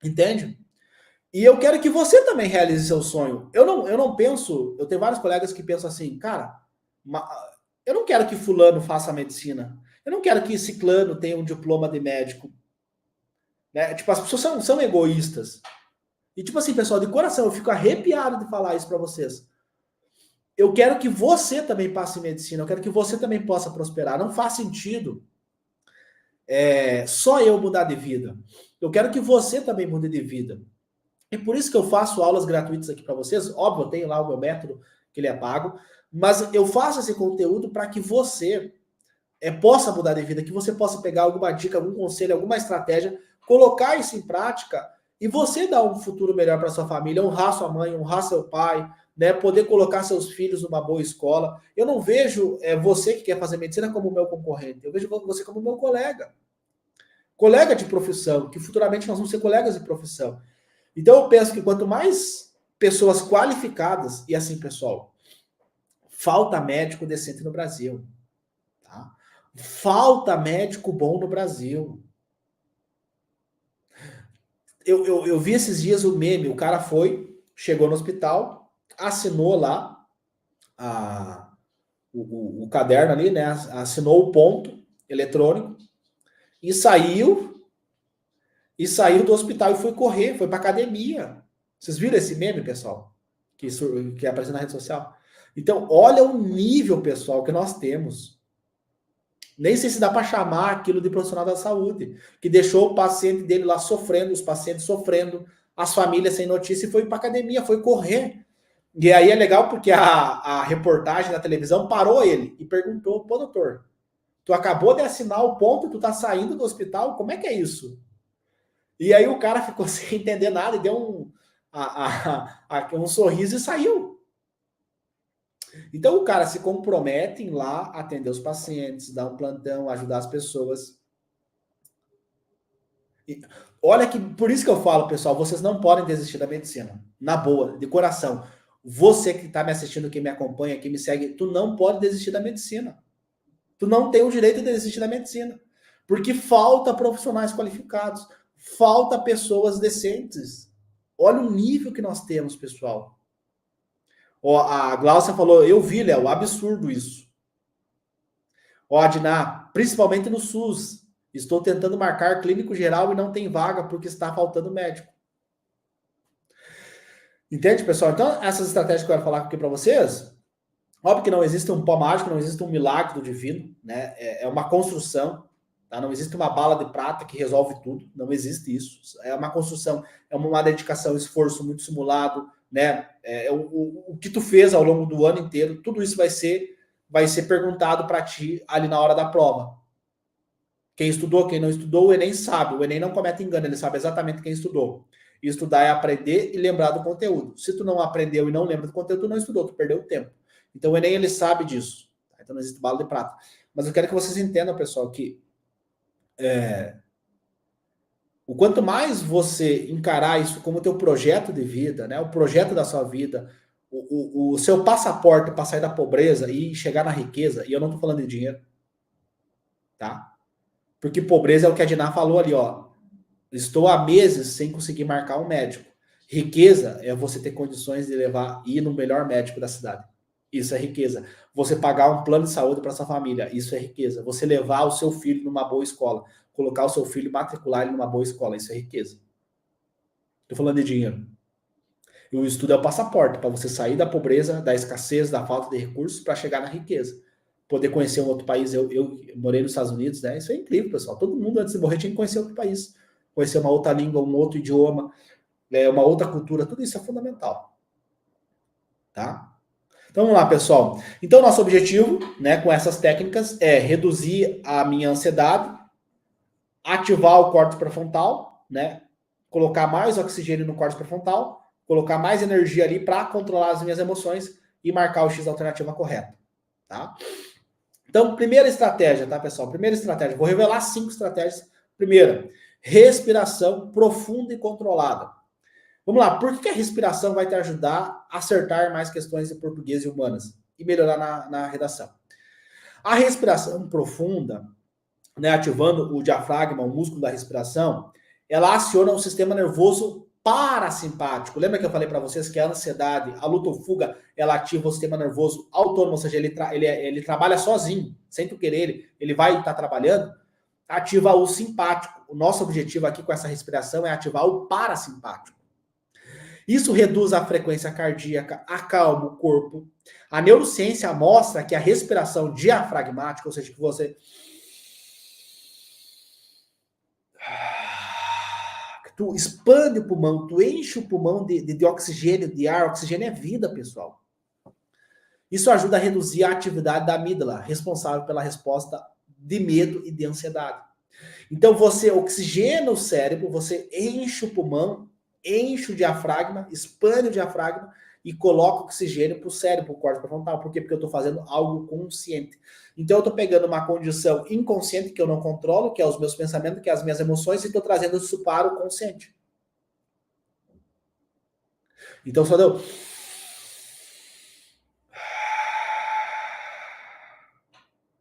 entende? E eu quero que você também realize seu sonho. Eu não penso, eu tenho vários colegas que pensam assim, cara, eu não quero que fulano faça medicina. Eu não quero que ciclano tenha um diploma de médico. Né? Tipo, as pessoas são egoístas. E tipo assim, pessoal, de coração, eu fico arrepiado de falar isso para vocês. Eu quero que você também passe em medicina, eu quero que você também possa prosperar. Não faz sentido só eu mudar de vida. Eu quero que você também mude de vida. E por isso que eu faço aulas gratuitas aqui para vocês. Óbvio, eu tenho lá o meu método, que ele é pago, mas eu faço esse conteúdo para que você possa mudar de vida, que você possa pegar alguma dica, algum conselho, alguma estratégia, colocar isso em prática e você dar um futuro melhor para sua família, honrar sua mãe, honrar seu pai, né, poder colocar seus filhos numa boa escola. Eu não vejo você que quer fazer medicina como meu concorrente, eu vejo você como meu colega de profissão, que futuramente nós vamos ser colegas de profissão. Então eu penso que quanto mais pessoas qualificadas, e assim, pessoal, falta médico decente no Brasil. Tá? Falta médico bom no Brasil. Eu vi esses dias o meme, o cara chegou no hospital, assinou lá o caderno ali, né? Assinou o ponto eletrônico e saiu do hospital e foi correr, foi para academia. Vocês viram esse meme, pessoal? Que apareceu na rede social? Então, olha o nível, pessoal, que nós temos. Nem sei se dá para chamar aquilo de profissional da saúde, que deixou o paciente dele lá sofrendo, os pacientes sofrendo, as famílias sem notícia e foi para academia, foi correr. E aí é legal porque a reportagem da televisão parou ele e perguntou: pô, doutor, tu acabou de assinar o ponto, tu tá saindo do hospital, como é que é isso? E aí o cara ficou sem entender nada e deu um sorriso e saiu. Então o cara se compromete em lá atender os pacientes, dar um plantão, ajudar as pessoas. E olha que, por isso que eu falo, pessoal, vocês não podem desistir da medicina. Na boa, de coração. Você que está me assistindo, que me acompanha, que me segue, tu não pode desistir da medicina. Tu não tem o direito de desistir da medicina. Porque falta profissionais qualificados, falta pessoas decentes. Olha o nível que nós temos, pessoal. Ó, a Glaucia falou, eu vi, Léo, absurdo isso. Ó, Adná, principalmente no SUS. Estou tentando marcar clínico geral e não tem vaga porque está faltando médico. Entende, pessoal? Então, essas estratégias que eu quero falar aqui para vocês, óbvio que não existe um pó mágico, não existe um milagre do divino, né? É uma construção, tá? Não existe uma bala de prata que resolve tudo, não existe isso. É uma construção, é uma dedicação, esforço muito simulado, né? O que tu fez ao longo do ano inteiro, tudo isso vai ser perguntado para ti ali na hora da prova. Quem estudou, quem não estudou, o Enem sabe. O Enem não comete engano, ele sabe exatamente quem estudou. E estudar é aprender e lembrar do conteúdo. Se tu não aprendeu e não lembra do conteúdo, tu não estudou, tu perdeu o tempo. Então o Enem, ele sabe disso. Então não existe bala de prata. Mas eu quero que vocês entendam, pessoal, que o quanto mais você encarar isso como teu projeto de vida, né, o projeto da sua vida, o seu passaporte para sair da pobreza e chegar na riqueza, e eu não estou falando de dinheiro, tá? Porque pobreza é o que a Diná falou ali, ó. Estou há meses sem conseguir marcar um médico. Riqueza é você ter condições de ir no melhor médico da cidade. Isso é riqueza. Você pagar um plano de saúde para sua família. Isso é riqueza. Você levar o seu filho numa boa escola. Colocar o seu filho, matricular ele numa boa escola. Isso é riqueza. Estou falando de dinheiro. E o estudo é o passaporte para você sair da pobreza, da escassez, da falta de recursos para chegar na riqueza. Poder conhecer um outro país. Eu morei nos Estados Unidos, né? Isso é incrível, pessoal. Todo mundo antes de morrer tinha que conhecer outro país. Conhecer uma outra língua, um outro idioma, uma outra cultura. Tudo isso é fundamental. Tá? Então vamos lá, pessoal. Então nosso objetivo, né, com essas técnicas é reduzir a minha ansiedade, ativar o córtex pré-frontal, né? Colocar mais oxigênio no córtex pré-frontal, colocar mais energia ali para controlar as minhas emoções e marcar o X da alternativa correta, tá? Então, primeira estratégia, tá, pessoal? Primeira estratégia. Vou revelar 5 estratégias. Primeira, respiração profunda e controlada. Vamos lá, por que a respiração vai te ajudar a acertar mais questões de português e humanas e melhorar na redação? A respiração profunda, né, ativando o diafragma, o músculo da respiração, ela aciona o sistema nervoso parasimpático. Lembra que eu falei para vocês que a ansiedade, a luta ou fuga, ela ativa o sistema nervoso autônomo, ou seja, ele trabalha sozinho, sem tu querer, ele vai estar trabalhando, ativa o simpático. O nosso objetivo aqui com essa respiração é ativar o parasimpático. Isso reduz a frequência cardíaca, acalma o corpo. A neurociência mostra que a respiração diafragmática, ou seja, que você tu expande o pulmão, tu enche o pulmão de oxigênio, de ar. Oxigênio é vida, pessoal. Isso ajuda a reduzir a atividade da amígdala, responsável pela resposta de medo e de ansiedade. Então você oxigena o cérebro, você enche o pulmão, enche o diafragma, expande o diafragma e coloca oxigênio para o cérebro, para o córtex pré-frontal. Por quê? Porque eu estou fazendo algo consciente. Então eu estou pegando uma condição inconsciente que eu não controlo, que é os meus pensamentos, que é as minhas emoções, e estou trazendo isso para o consciente. Então só deu...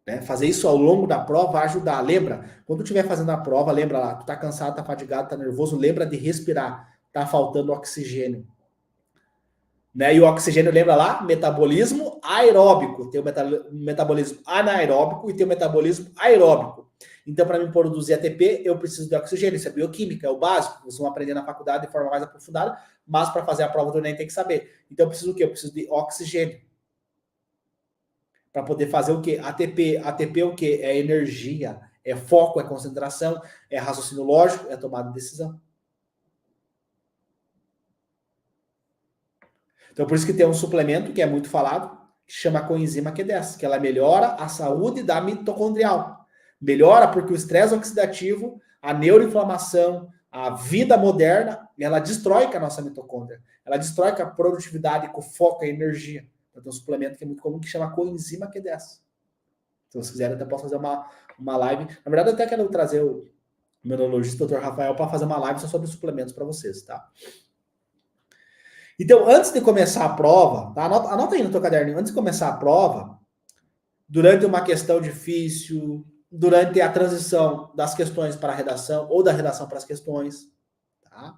Né? Fazer isso ao longo da prova vai ajudar. Lembra? Quando tu estiver fazendo a prova, lembra lá, tu tá cansado, tá fadigado, tá nervoso, lembra de respirar. Tá faltando oxigênio. Né? E o oxigênio, lembra lá? Metabolismo aeróbico. Tem o metabolismo anaeróbico e tem o metabolismo aeróbico. Então, para mim produzir ATP, eu preciso de oxigênio. Isso é bioquímica, é o básico. Vocês vão aprender na faculdade de forma mais aprofundada, mas para fazer a prova do Enem tem que saber. Então, eu preciso do quê? Eu preciso de oxigênio. Para poder fazer o quê? ATP. ATP é o quê? É energia, é foco, é concentração, é raciocínio lógico, é tomada de decisão. Então, por isso que tem um suplemento que é muito falado, que chama coenzima Q10, que ela melhora a saúde da mitocondrial. Melhora porque o estresse oxidativo, a neuroinflamação, a vida moderna, ela destrói com a nossa mitocôndria. Ela destrói com a produtividade, com o foco, a energia. Então, tem um suplemento que é muito comum que chama coenzima Q10. Se vocês quiserem, até posso fazer uma live. Na verdade, eu até quero trazer o meu neurologista, o Dr. Rafael, para fazer uma live só sobre suplementos para vocês, tá? Então, antes de começar a prova, tá? Anota aí no teu caderninho, antes de começar a prova, durante uma questão difícil, durante a transição das questões para a redação ou da redação para as questões, tá?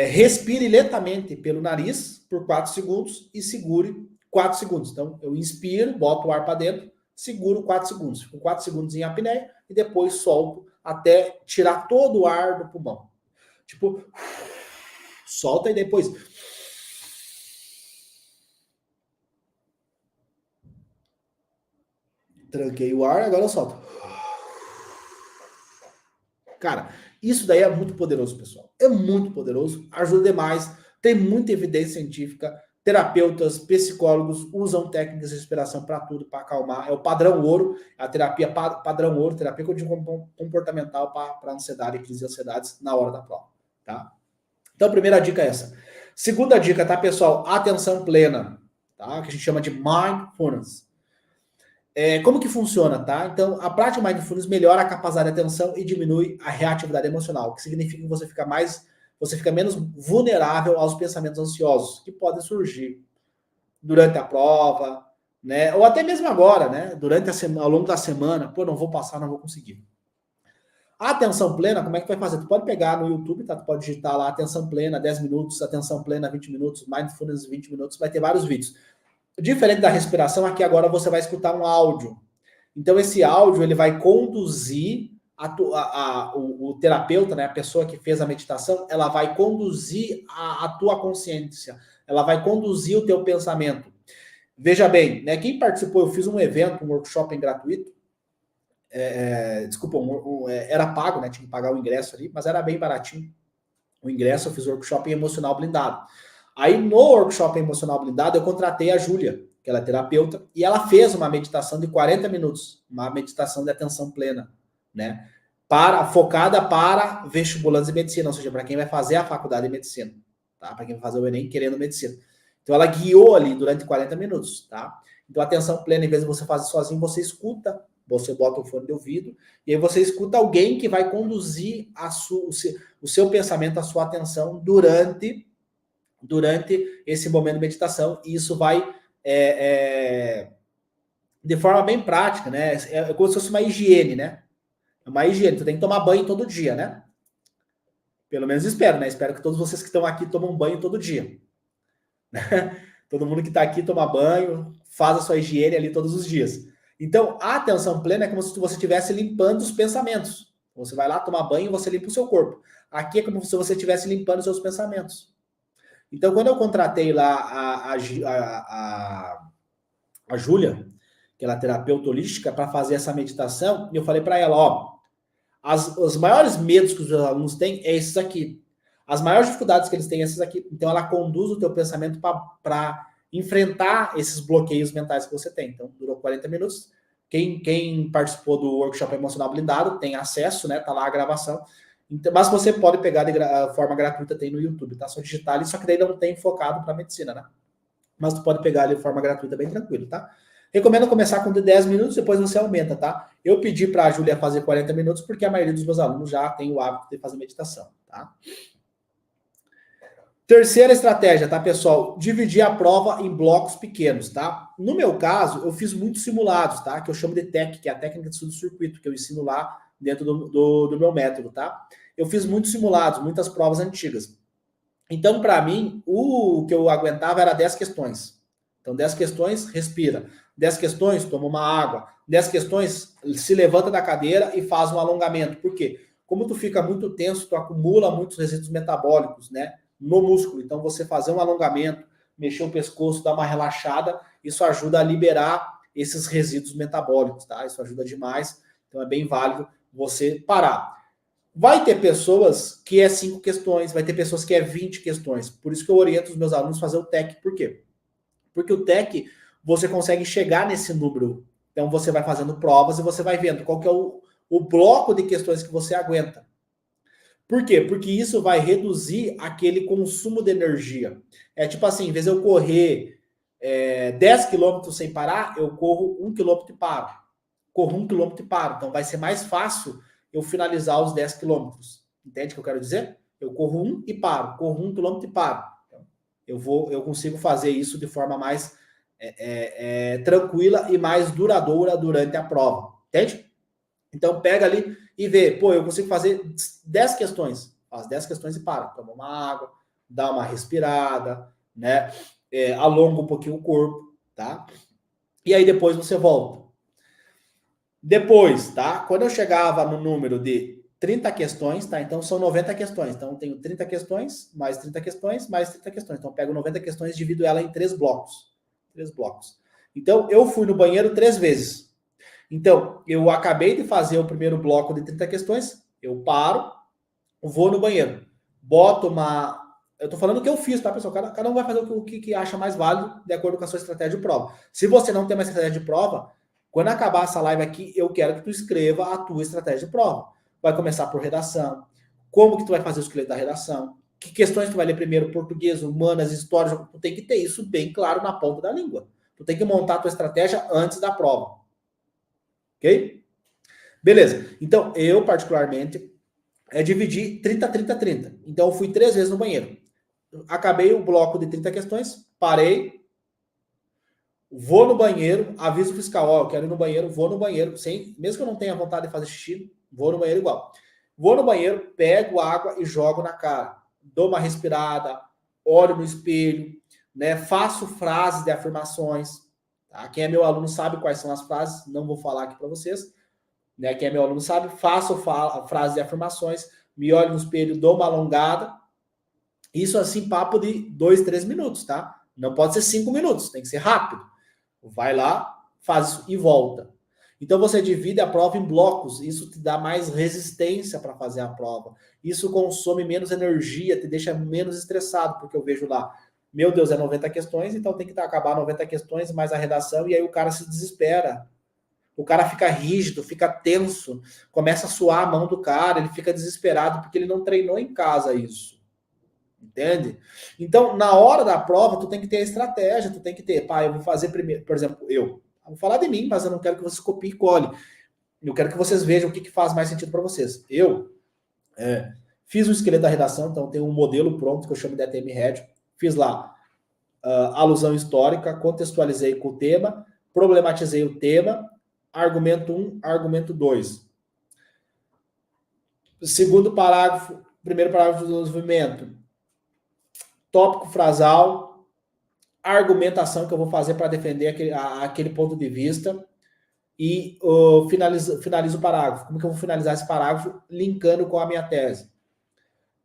Respire lentamente pelo nariz por 4 segundos e segure 4 segundos. Então, eu inspiro, boto o ar para dentro, seguro 4 segundos. Fico 4 segundos em apneia e depois solto até tirar todo o ar do pulmão. Tipo, solta e depois tranquei o ar, agora eu solto. Cara, isso daí é muito poderoso, pessoal. É muito poderoso, ajuda demais, tem muita evidência científica. Terapeutas, psicólogos usam técnicas de respiração para tudo, para acalmar. É o padrão ouro, a terapia padrão ouro, terapia comportamental para ansiedade e crise de ansiedades na hora da prova, tá? Então, a primeira dica é essa. Segunda dica, tá, pessoal? Atenção plena, tá? Que a gente chama de mindfulness. Como que funciona, tá? Então, a prática mindfulness melhora a capacidade de atenção e diminui a reatividade emocional, que significa que você fica menos vulnerável aos pensamentos ansiosos que podem surgir durante a prova, né? Ou até mesmo agora, né? Durante a semana, ao longo da semana, pô, não vou passar, não vou conseguir. A atenção plena, como é que vai fazer? Tu pode pegar no YouTube, tá? Tu pode digitar lá atenção plena 10 minutos, atenção plena 20 minutos, mindfulness 20 minutos, vai ter vários vídeos. Diferente da respiração, aqui agora você vai escutar um áudio. Então, esse áudio ele vai conduzir o terapeuta, né, a pessoa que fez a meditação, ela vai conduzir a tua consciência, ela vai conduzir o teu pensamento. Veja bem, né, quem participou, eu fiz um evento, um workshop gratuito, desculpa, era pago, né, tinha que pagar o ingresso ali, mas era bem baratinho. O ingresso, eu fiz o workshop emocional blindado. Aí, no workshop emocional blindado, eu contratei a Júlia, que ela é terapeuta, e ela fez uma meditação de 40 minutos, uma meditação de atenção plena, né? Focada para vestibulantes de medicina, ou seja, para quem vai fazer a faculdade de medicina, tá? Para quem vai fazer o Enem querendo medicina. Então, ela guiou ali durante 40 minutos, tá? Então, a atenção plena, em vez de você fazer sozinho, você escuta, você bota o fone de ouvido, e aí você escuta alguém que vai conduzir o seu pensamento, a sua atenção durante esse momento de meditação, e isso vai de forma bem prática, né? É como se fosse uma higiene, né? É uma higiene, tu tem que tomar banho todo dia, né? Pelo menos espero, né? Espero que todos vocês que estão aqui tomam banho todo dia. Todo mundo que está aqui toma banho, faz a sua higiene ali todos os dias. Então, a atenção plena é como se você estivesse limpando os pensamentos. Você vai lá tomar banho e você limpa o seu corpo. Aqui é como se você estivesse limpando os seus pensamentos. Então, quando eu contratei lá a Júlia, que ela é terapeuta holística, para fazer essa meditação, eu falei para ela, ó, os maiores medos que os alunos têm é esses aqui. As maiores dificuldades que eles têm é esses aqui. Então, ela conduz o teu pensamento para enfrentar esses bloqueios mentais que você tem. Então, durou 40 minutos. Quem participou do workshop emocional blindado tem acesso, né? Tá lá a gravação. Então, mas você pode pegar de forma gratuita, tem no YouTube, tá? Só digitar ali, só que daí não tem focado para medicina, né? Mas tu pode pegar ali de forma gratuita, bem tranquilo, tá? Recomendo começar com de 10 minutos, depois você aumenta, tá? Eu pedi para a Júlia fazer 40 minutos, porque a maioria dos meus alunos já tem o hábito de fazer meditação, tá? Terceira estratégia, tá, pessoal? Dividir a prova em blocos pequenos, tá? No meu caso, eu fiz muitos simulados, tá? Que eu chamo de TEC, que é a técnica de estudo de circuito, que eu ensino lá dentro do meu método, tá? Eu fiz muitos simulados, muitas provas antigas. Então, para mim, o que eu aguentava era 10 questões. Então, 10 questões, respira. 10 questões, toma uma água. 10 questões, se levanta da cadeira e faz um alongamento. Por quê? Como tu fica muito tenso, tu acumula muitos resíduos metabólicos, né, no músculo. Então, você fazer um alongamento, mexer o pescoço, dar uma relaxada, isso ajuda a liberar esses resíduos metabólicos, tá? Isso ajuda demais. Então, é bem válido você parar. Vai ter pessoas que é 5 questões, vai ter pessoas que é 20 questões. Por isso que eu oriento os meus alunos a fazer o TEC. Por quê? Porque o TEC, você consegue chegar nesse número. Então, você vai fazendo provas e você vai vendo qual que é o bloco de questões que você aguenta. Por quê? Porque isso vai reduzir aquele consumo de energia. É tipo assim, em vez de eu correr 10 quilômetros sem parar, eu corro 1 quilômetro e paro. Corro 1 quilômetro e paro. Então, vai ser mais fácil eu finalizar os 10 quilômetros. Entende o que eu quero dizer? Eu corro 1 e paro. Corro 1 quilômetro e paro. Então, eu consigo fazer isso de forma mais tranquila e mais duradoura durante a prova. Entende? Então, pega ali e vê, pô, eu consigo fazer 10 questões. Faz 10 questões e para. Toma uma água, dá uma respirada, né? Alonga um pouquinho o corpo, tá? E aí depois você volta. Depois, tá? Quando eu chegava no número de 30 questões, tá? Então são 90 questões. Então eu tenho 30 questões, mais 30 questões, mais 30 questões. Então eu pego 90 questões e divido ela em 3 blocos. 3 blocos. Então eu fui no banheiro 3 vezes. Então, eu acabei de fazer o primeiro bloco de 30 questões, eu paro, vou no banheiro, boto uma. Eu tô falando o que eu fiz, tá, pessoal? Cada um vai fazer o que acha mais válido de acordo com a sua estratégia de prova. Se você não tem uma estratégia de prova, quando acabar essa live aqui, eu quero que tu escreva a tua estratégia de prova. Vai começar por redação. Como que tu vai fazer o esqueleto da redação? Que questões tu vai ler primeiro? Português, humanas, história. Tu tem que ter isso bem claro na ponta da língua. Tu tem que montar a tua estratégia antes da prova. Ok? Beleza. Então, eu, particularmente, dividi 30, 30, 30. Então, eu fui 3 vezes no banheiro. Acabei o bloco de 30 questões, parei, vou no banheiro, aviso o fiscal, ó, eu quero ir no banheiro, vou no banheiro, sem, mesmo que eu não tenha vontade de fazer xixi, vou no banheiro igual. Vou no banheiro, pego água e jogo na cara. Dou uma respirada, olho no espelho, né? Faço frases de afirmações. Tá? Quem é meu aluno sabe quais são as frases, não vou falar aqui para vocês. Né? Quem é meu aluno sabe, faço frases de afirmações, me olho no espelho, dou uma alongada. Isso assim, papo de 2, 3 minutos, tá? Não pode ser 5 minutos, tem que ser rápido. Vai lá, faz isso e volta. Então você divide a prova em blocos, isso te dá mais resistência para fazer a prova. Isso consome menos energia, te deixa menos estressado, porque eu vejo lá, meu Deus, é 90 questões, então tem que acabar 90 questões mais a redação, e aí o cara se desespera. O cara fica rígido, fica tenso, começa a suar a mão do cara, ele fica desesperado porque ele não treinou em casa isso. Entende? Então, na hora da prova, tu tem que ter a estratégia, tu tem que ter, eu vou fazer primeiro, por exemplo, eu vou falar de mim, mas eu não quero que vocês copiem e colhem. Eu quero que vocês vejam o que faz mais sentido para vocês. Eu fiz o esqueleto da redação, então tem um modelo pronto que eu chamo de ATM Red. Fiz lá alusão histórica, contextualizei com o tema, problematizei o tema, argumento 1, argumento 2. Segundo parágrafo, primeiro parágrafo do desenvolvimento, tópico frasal, argumentação que eu vou fazer para defender aquele ponto de vista e finalizo o parágrafo. Como que eu vou finalizar esse parágrafo? Linkando com a minha tese.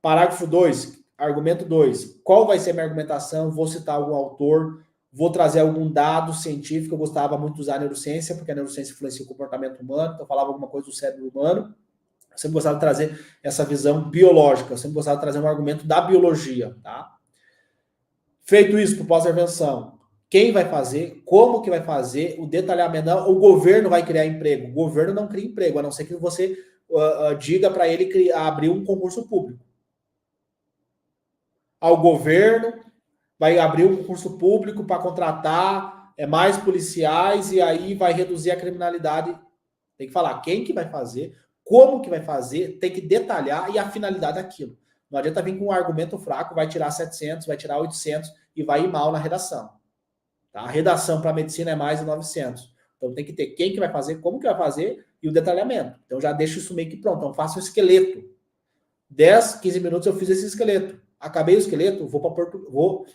Parágrafo 2, argumento 2. Qual vai ser a minha argumentação? Vou citar algum autor, vou trazer algum dado científico. Eu gostava muito de usar a neurociência, porque a neurociência influencia o comportamento humano, então eu falava alguma coisa do cérebro humano. Eu sempre gostava de trazer essa visão biológica, eu sempre gostava de trazer um argumento da biologia, tá? Feito isso para pós-intervenção, quem vai fazer, como que vai fazer, o detalhamento, o governo vai criar emprego. O governo não cria emprego, a não ser que você diga para ele abrir um concurso público. O governo vai abrir um concurso público para contratar mais policiais e aí vai reduzir a criminalidade. Tem que falar quem que vai fazer, como que vai fazer, tem que detalhar e a finalidade daquilo. Não adianta vir com um argumento fraco, vai tirar 700, vai tirar 800 e vai ir mal na redação. Tá? A redação para a medicina é mais de 900. Então tem que ter quem que vai fazer, como que vai fazer e o detalhamento. Então já deixo isso meio que pronto. Então faço um esqueleto. 10, 15 minutos eu fiz esse esqueleto. Acabei o esqueleto, vou para vou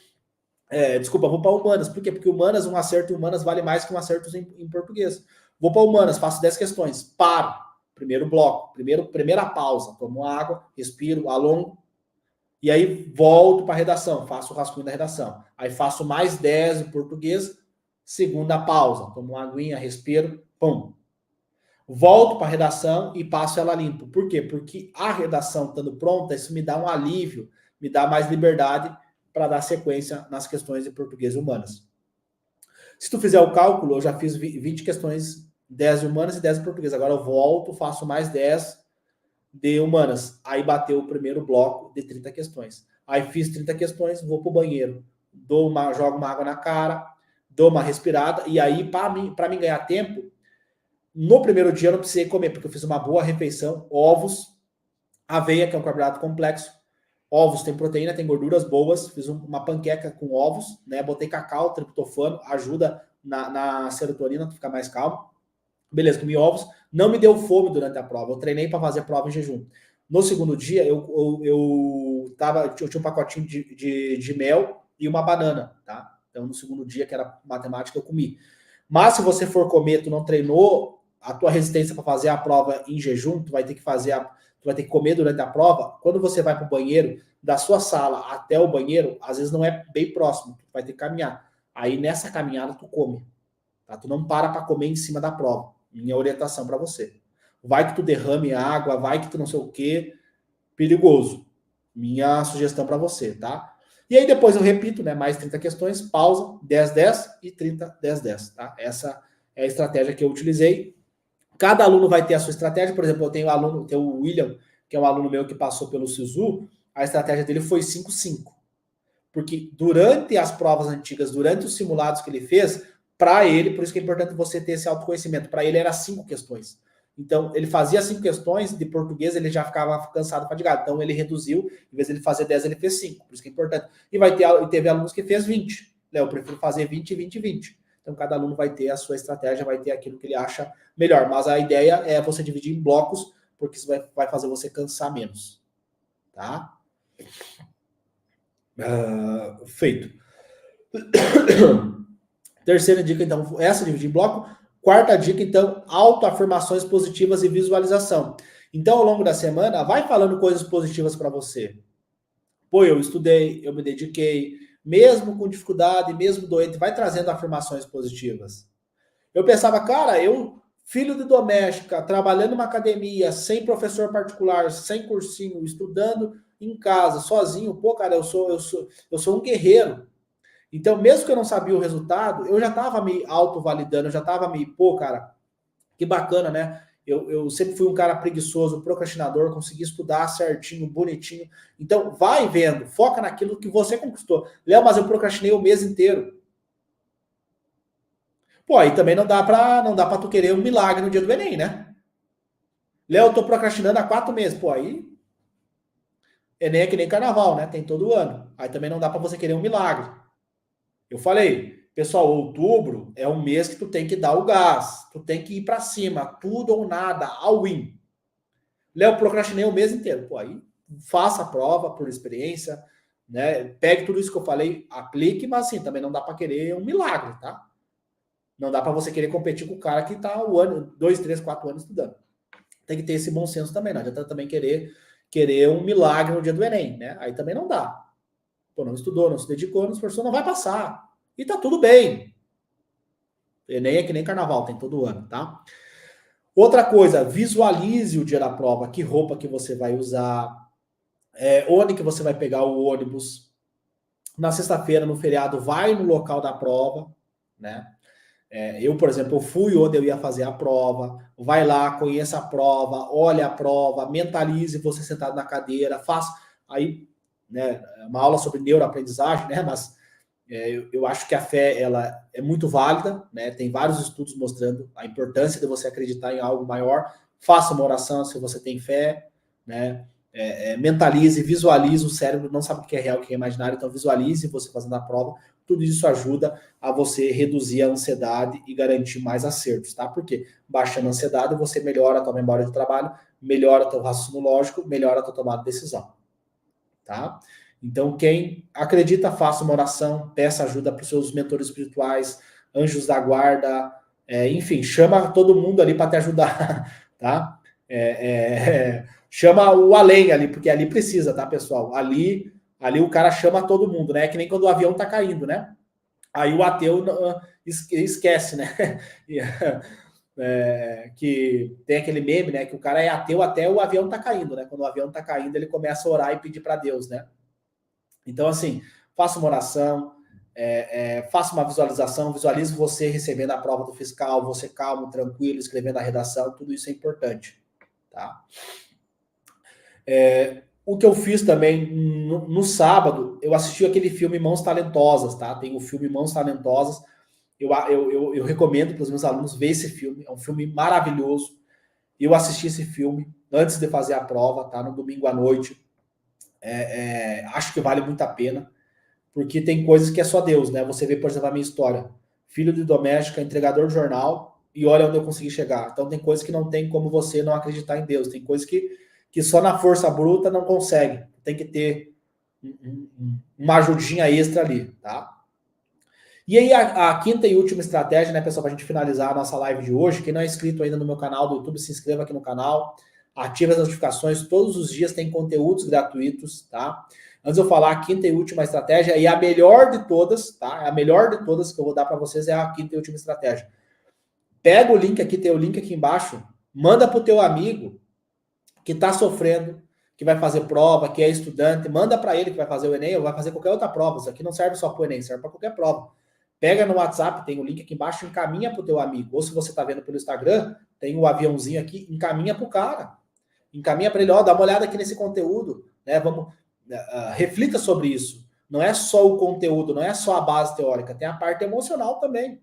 para humanas. Por quê? Porque humanas, um acerto em humanas vale mais que um acerto em português. Vou para humanas, faço 10 questões. Paro. Primeiro bloco. Primeira pausa. Tomo água, respiro, alongo. E aí volto para a redação. Faço o rascunho da redação. Aí faço mais 10 em português. Segunda pausa. Tomo uma aguinha, respiro. Pum. Volto para a redação e passo ela limpo. Por quê? Porque a redação estando pronta, isso me dá um alívio, me dá mais liberdade para dar sequência nas questões de português e humanas. Se tu fizer o cálculo, eu já fiz 20 questões, 10 de humanas e 10 de português. Agora eu volto, faço mais 10 de humanas. Aí bateu o primeiro bloco de 30 questões. Aí fiz 30 questões, vou pro banheiro, jogo uma água na cara, dou uma respirada, e aí, para mim ganhar tempo, no primeiro dia eu não precisei comer, porque eu fiz uma boa refeição, ovos, aveia, que é um carboidrato complexo. Ovos tem proteína, tem gorduras boas. Fiz uma panqueca com ovos, né? Botei cacau, triptofano, ajuda na serotonina, tu ficar mais calmo. Beleza, comi ovos. Não me deu fome durante a prova. Eu treinei para fazer prova em jejum. No segundo dia, eu tinha um pacotinho de mel e uma banana, tá? Então, no segundo dia, que era matemática, eu comi. Mas se você for comer, tu não treinou a tua resistência para fazer a prova em jejum, tu vai ter que comer durante a prova. Quando você vai para o banheiro, da sua sala até o banheiro, às vezes não é bem próximo, tu vai ter que caminhar. Aí nessa caminhada tu come, tá? Tu não para comer em cima da prova. Minha orientação para você. Vai que tu derrame água, vai que tu não sei o quê, perigoso. Minha sugestão para você, tá? E aí depois eu repito, né, mais 30 questões, pausa, 10, 10 e 30, 10, 10, tá? Essa é a estratégia que eu utilizei. Cada aluno vai ter a sua estratégia. Por exemplo, eu tenho o William, que é um aluno meu que passou pelo SISU, a estratégia dele foi 5-5. Porque durante as provas antigas, durante os simulados que ele fez, para ele, por isso que é importante você ter esse autoconhecimento, para ele era 5 questões. Então, ele fazia 5 questões de português, ele já ficava cansado, fadigado. Então, ele reduziu, em vez de ele fazer 10, ele fez 5. Por isso que é importante. E teve alunos que fez 20. Eu prefiro fazer 20, 20, 20. Então, cada aluno vai ter a sua estratégia, vai ter aquilo que ele acha melhor. Mas a ideia é você dividir em blocos, porque isso vai fazer você cansar menos. Tá? Feito. Terceira dica, então, essa dividir em bloco. Quarta dica, então, autoafirmações positivas e visualização. Então, ao longo da semana, vai falando coisas positivas para você. Pô, eu estudei, eu me dediquei, mesmo com dificuldade, mesmo doente, vai trazendo afirmações positivas. Eu pensava, cara, filho de doméstica, trabalhando numa academia, sem professor particular, sem cursinho, estudando em casa, sozinho, pô, cara, eu sou um guerreiro. Então, mesmo que eu não sabia o resultado, eu já estava me autovalidando, eu já estava pô, cara, que bacana, né? Eu sempre fui um cara preguiçoso, procrastinador, consegui estudar certinho, bonitinho. Então, vai vendo, foca naquilo que você conquistou. Léo, mas eu procrastinei o mês inteiro. Pô, aí também não dá pra tu querer um milagre no dia do Enem, né? Léo, eu tô procrastinando há 4 meses. Pô, aí Enem é que nem carnaval, né? Tem todo ano. Aí também não dá pra você querer um milagre. Eu falei, pessoal, outubro é um mês que tu tem que dar o gás, tu tem que ir para cima, tudo ou nada, all in. Léo, procrastinei o mês inteiro. Pô, aí faça a prova por experiência, né? Pegue tudo isso que eu falei, aplique, mas assim, também não dá para querer um milagre, tá? Não dá para você querer competir com o cara que tá o ano, 2, 3, 4 anos estudando. Tem que ter esse bom senso também, não adianta também querer um milagre no dia do Enem, né? Aí também não dá. Pô, não estudou, não se dedicou, não se esforçou, não vai passar. E tá tudo bem. Enem é que nem carnaval, tem todo ano, tá? Outra coisa, visualize o dia da prova, que roupa que você vai usar, onde que você vai pegar o ônibus. Na sexta-feira, no feriado, vai no local da prova, né? Eu, por exemplo, eu fui onde eu ia fazer a prova, vai lá, conheça a prova, olha a prova, mentalize você sentado na cadeira, faça aí, né, uma aula sobre neuroaprendizagem, né, mas eu acho que a fé ela é muito válida, né? Tem vários estudos mostrando a importância de você acreditar em algo maior. Faça uma oração se você tem fé, né? Mentalize, visualize, o cérebro não sabe o que é real, o que é imaginário, então visualize você fazendo a prova. Tudo isso ajuda a você reduzir a ansiedade e garantir mais acertos, tá? Porque baixando a ansiedade, você melhora a tua memória de trabalho, melhora o teu raciocínio lógico, melhora a tua tomada de decisão, tá? Então, quem acredita, faça uma oração, peça ajuda para os seus mentores espirituais, anjos da guarda, enfim, chama todo mundo ali para te ajudar, tá? Chama o além ali, porque ali precisa, tá, pessoal? Ali o cara chama todo mundo, né? É que nem quando o avião tá caindo, né? Aí o ateu esquece, né? Que tem aquele meme, né? Que o cara é ateu até o avião tá caindo, né? Quando o avião tá caindo, ele começa a orar e pedir para Deus, né? Então, assim, faça uma oração, faça uma visualização, visualize você recebendo a prova do fiscal, você calmo, tranquilo, escrevendo a redação, tudo isso é importante, tá? O que eu fiz também no sábado, eu assisti aquele filme Mãos Talentosas, tá? Tem o filme Mãos Talentosas. Eu recomendo para os meus alunos ver esse filme. É um filme maravilhoso. Eu assisti esse filme antes de fazer a prova, tá? No domingo à noite. Acho que vale muito a pena, porque tem coisas que é só Deus, né? Você vê, por exemplo, a minha história. Filho de doméstica, entregador de jornal, e olha onde eu consegui chegar. Então tem coisas que não tem como você não acreditar em Deus. Tem coisas que só na força bruta não consegue. Tem que ter uma ajudinha extra ali, tá? E aí a quinta e última estratégia, né, pessoal, para a gente finalizar a nossa live de hoje, quem não é inscrito ainda no meu canal do YouTube, se inscreva aqui no canal, ative as notificações, todos os dias tem conteúdos gratuitos, tá? Antes de eu falar a quinta e última estratégia, e a melhor de todas, tá? A melhor de todas que eu vou dar para vocês é a quinta e última estratégia. Pega o link aqui, tem o link aqui embaixo, manda para o teu amigo que está sofrendo, que vai fazer prova, que é estudante, manda para ele que vai fazer o Enem ou vai fazer qualquer outra prova. Isso aqui não serve só para o Enem, serve para qualquer prova. Pega no WhatsApp, tem o link aqui embaixo, encaminha para o teu amigo. Ou se você está vendo pelo Instagram, tem o aviãozinho aqui, encaminha para o cara. Encaminha para ele, ó, dá uma olhada aqui nesse conteúdo, né? Vamos, reflita sobre isso. Não é só o conteúdo, não é só a base teórica, tem a parte emocional também.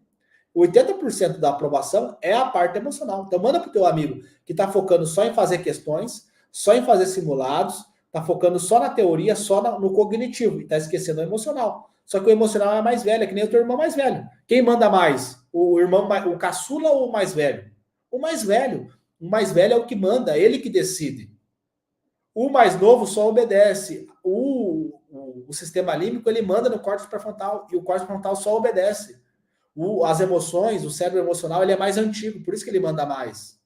80% da aprovação é a parte emocional. Então manda para o teu amigo que está focando só em fazer questões, só em fazer simulados, está focando só na teoria, só no cognitivo, e está esquecendo o emocional. Só que o emocional é mais velho, é que nem o teu irmão mais velho. Quem manda mais? O irmão, o caçula ou o mais velho? O mais velho. O mais velho é o que manda, ele que decide. O mais novo só obedece. O sistema límbico, ele manda no córtex pré-frontal, e o córtex pré-frontal só obedece. As emoções, o cérebro emocional, ele é mais antigo, por isso que ele manda mais.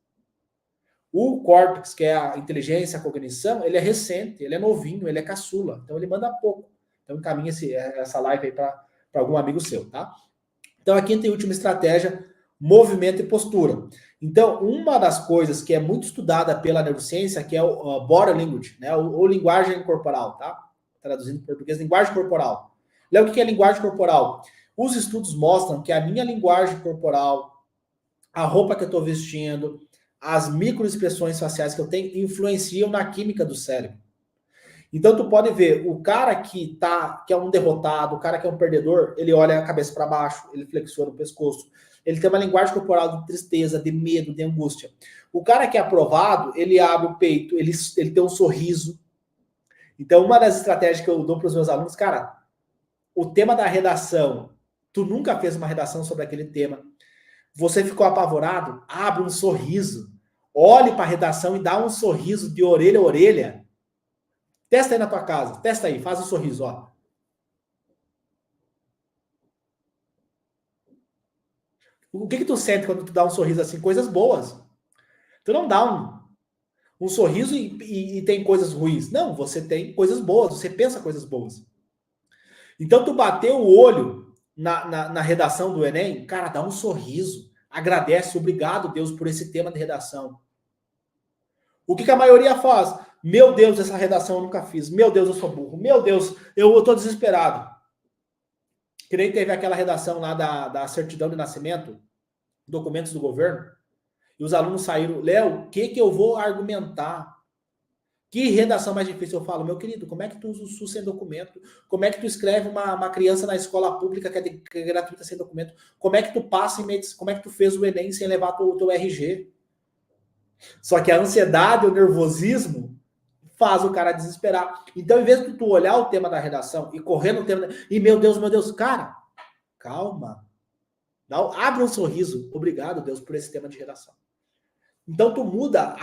O córtex, que é a inteligência, a cognição, ele é recente, ele é novinho, ele é caçula, então ele manda pouco. Então encaminha essa live aí para algum amigo seu, tá? Então a quinta e última estratégia, movimento e postura. Então, uma das coisas que é muito estudada pela neurociência, que é o body language, né? Ou linguagem corporal, tá? Traduzindo em português, linguagem corporal. Léo, o que é linguagem corporal? Os estudos mostram que a minha linguagem corporal, a roupa que eu estou vestindo, as microexpressões faciais que eu tenho influenciam na química do cérebro. Então tu pode ver, o cara que é um derrotado, o cara que é um perdedor, ele olha a cabeça para baixo, ele flexiona o pescoço, ele tem uma linguagem corporal de tristeza, de medo, de angústia. O cara que é aprovado, ele abre o peito, ele tem um sorriso. Então uma das estratégias que eu dou para os meus alunos, cara, o tema da redação, tu nunca fez uma redação sobre aquele tema, você ficou apavorado, abre um sorriso, olhe para a redação e dá um sorriso de orelha a orelha. Testa aí na tua casa, testa aí, faz um sorriso, ó. O que tu sente quando tu dá um sorriso assim? Coisas boas. Tu não dá um sorriso e tem coisas ruins. Não, você tem coisas boas, você pensa coisas boas. Então tu bateu o olho na redação do Enem, cara, dá um sorriso, agradece, obrigado Deus por esse tema de redação. O que a maioria faz? Meu Deus, essa redação eu nunca fiz. Meu Deus, eu sou burro. Meu Deus, eu tô desesperado. Que nem teve aquela redação lá da certidão de nascimento, documentos do governo, e os alunos saíram, Léo, o que eu vou argumentar? Que redação mais difícil? Eu falo, meu querido, como é que tu usa o SUS sem documento? Como é que tu escreve uma criança na escola pública que é gratuita sem documento? Como é que tu passa em medicina? Como é que tu fez o Enem sem levar teu RG? Só que a ansiedade, o nervosismo faz o cara desesperar. Então, em vez de tu olhar o tema da redação e correr no tema, e meu Deus, cara, calma. Abre um sorriso. Obrigado, Deus, por esse tema de redação. Então, tu muda,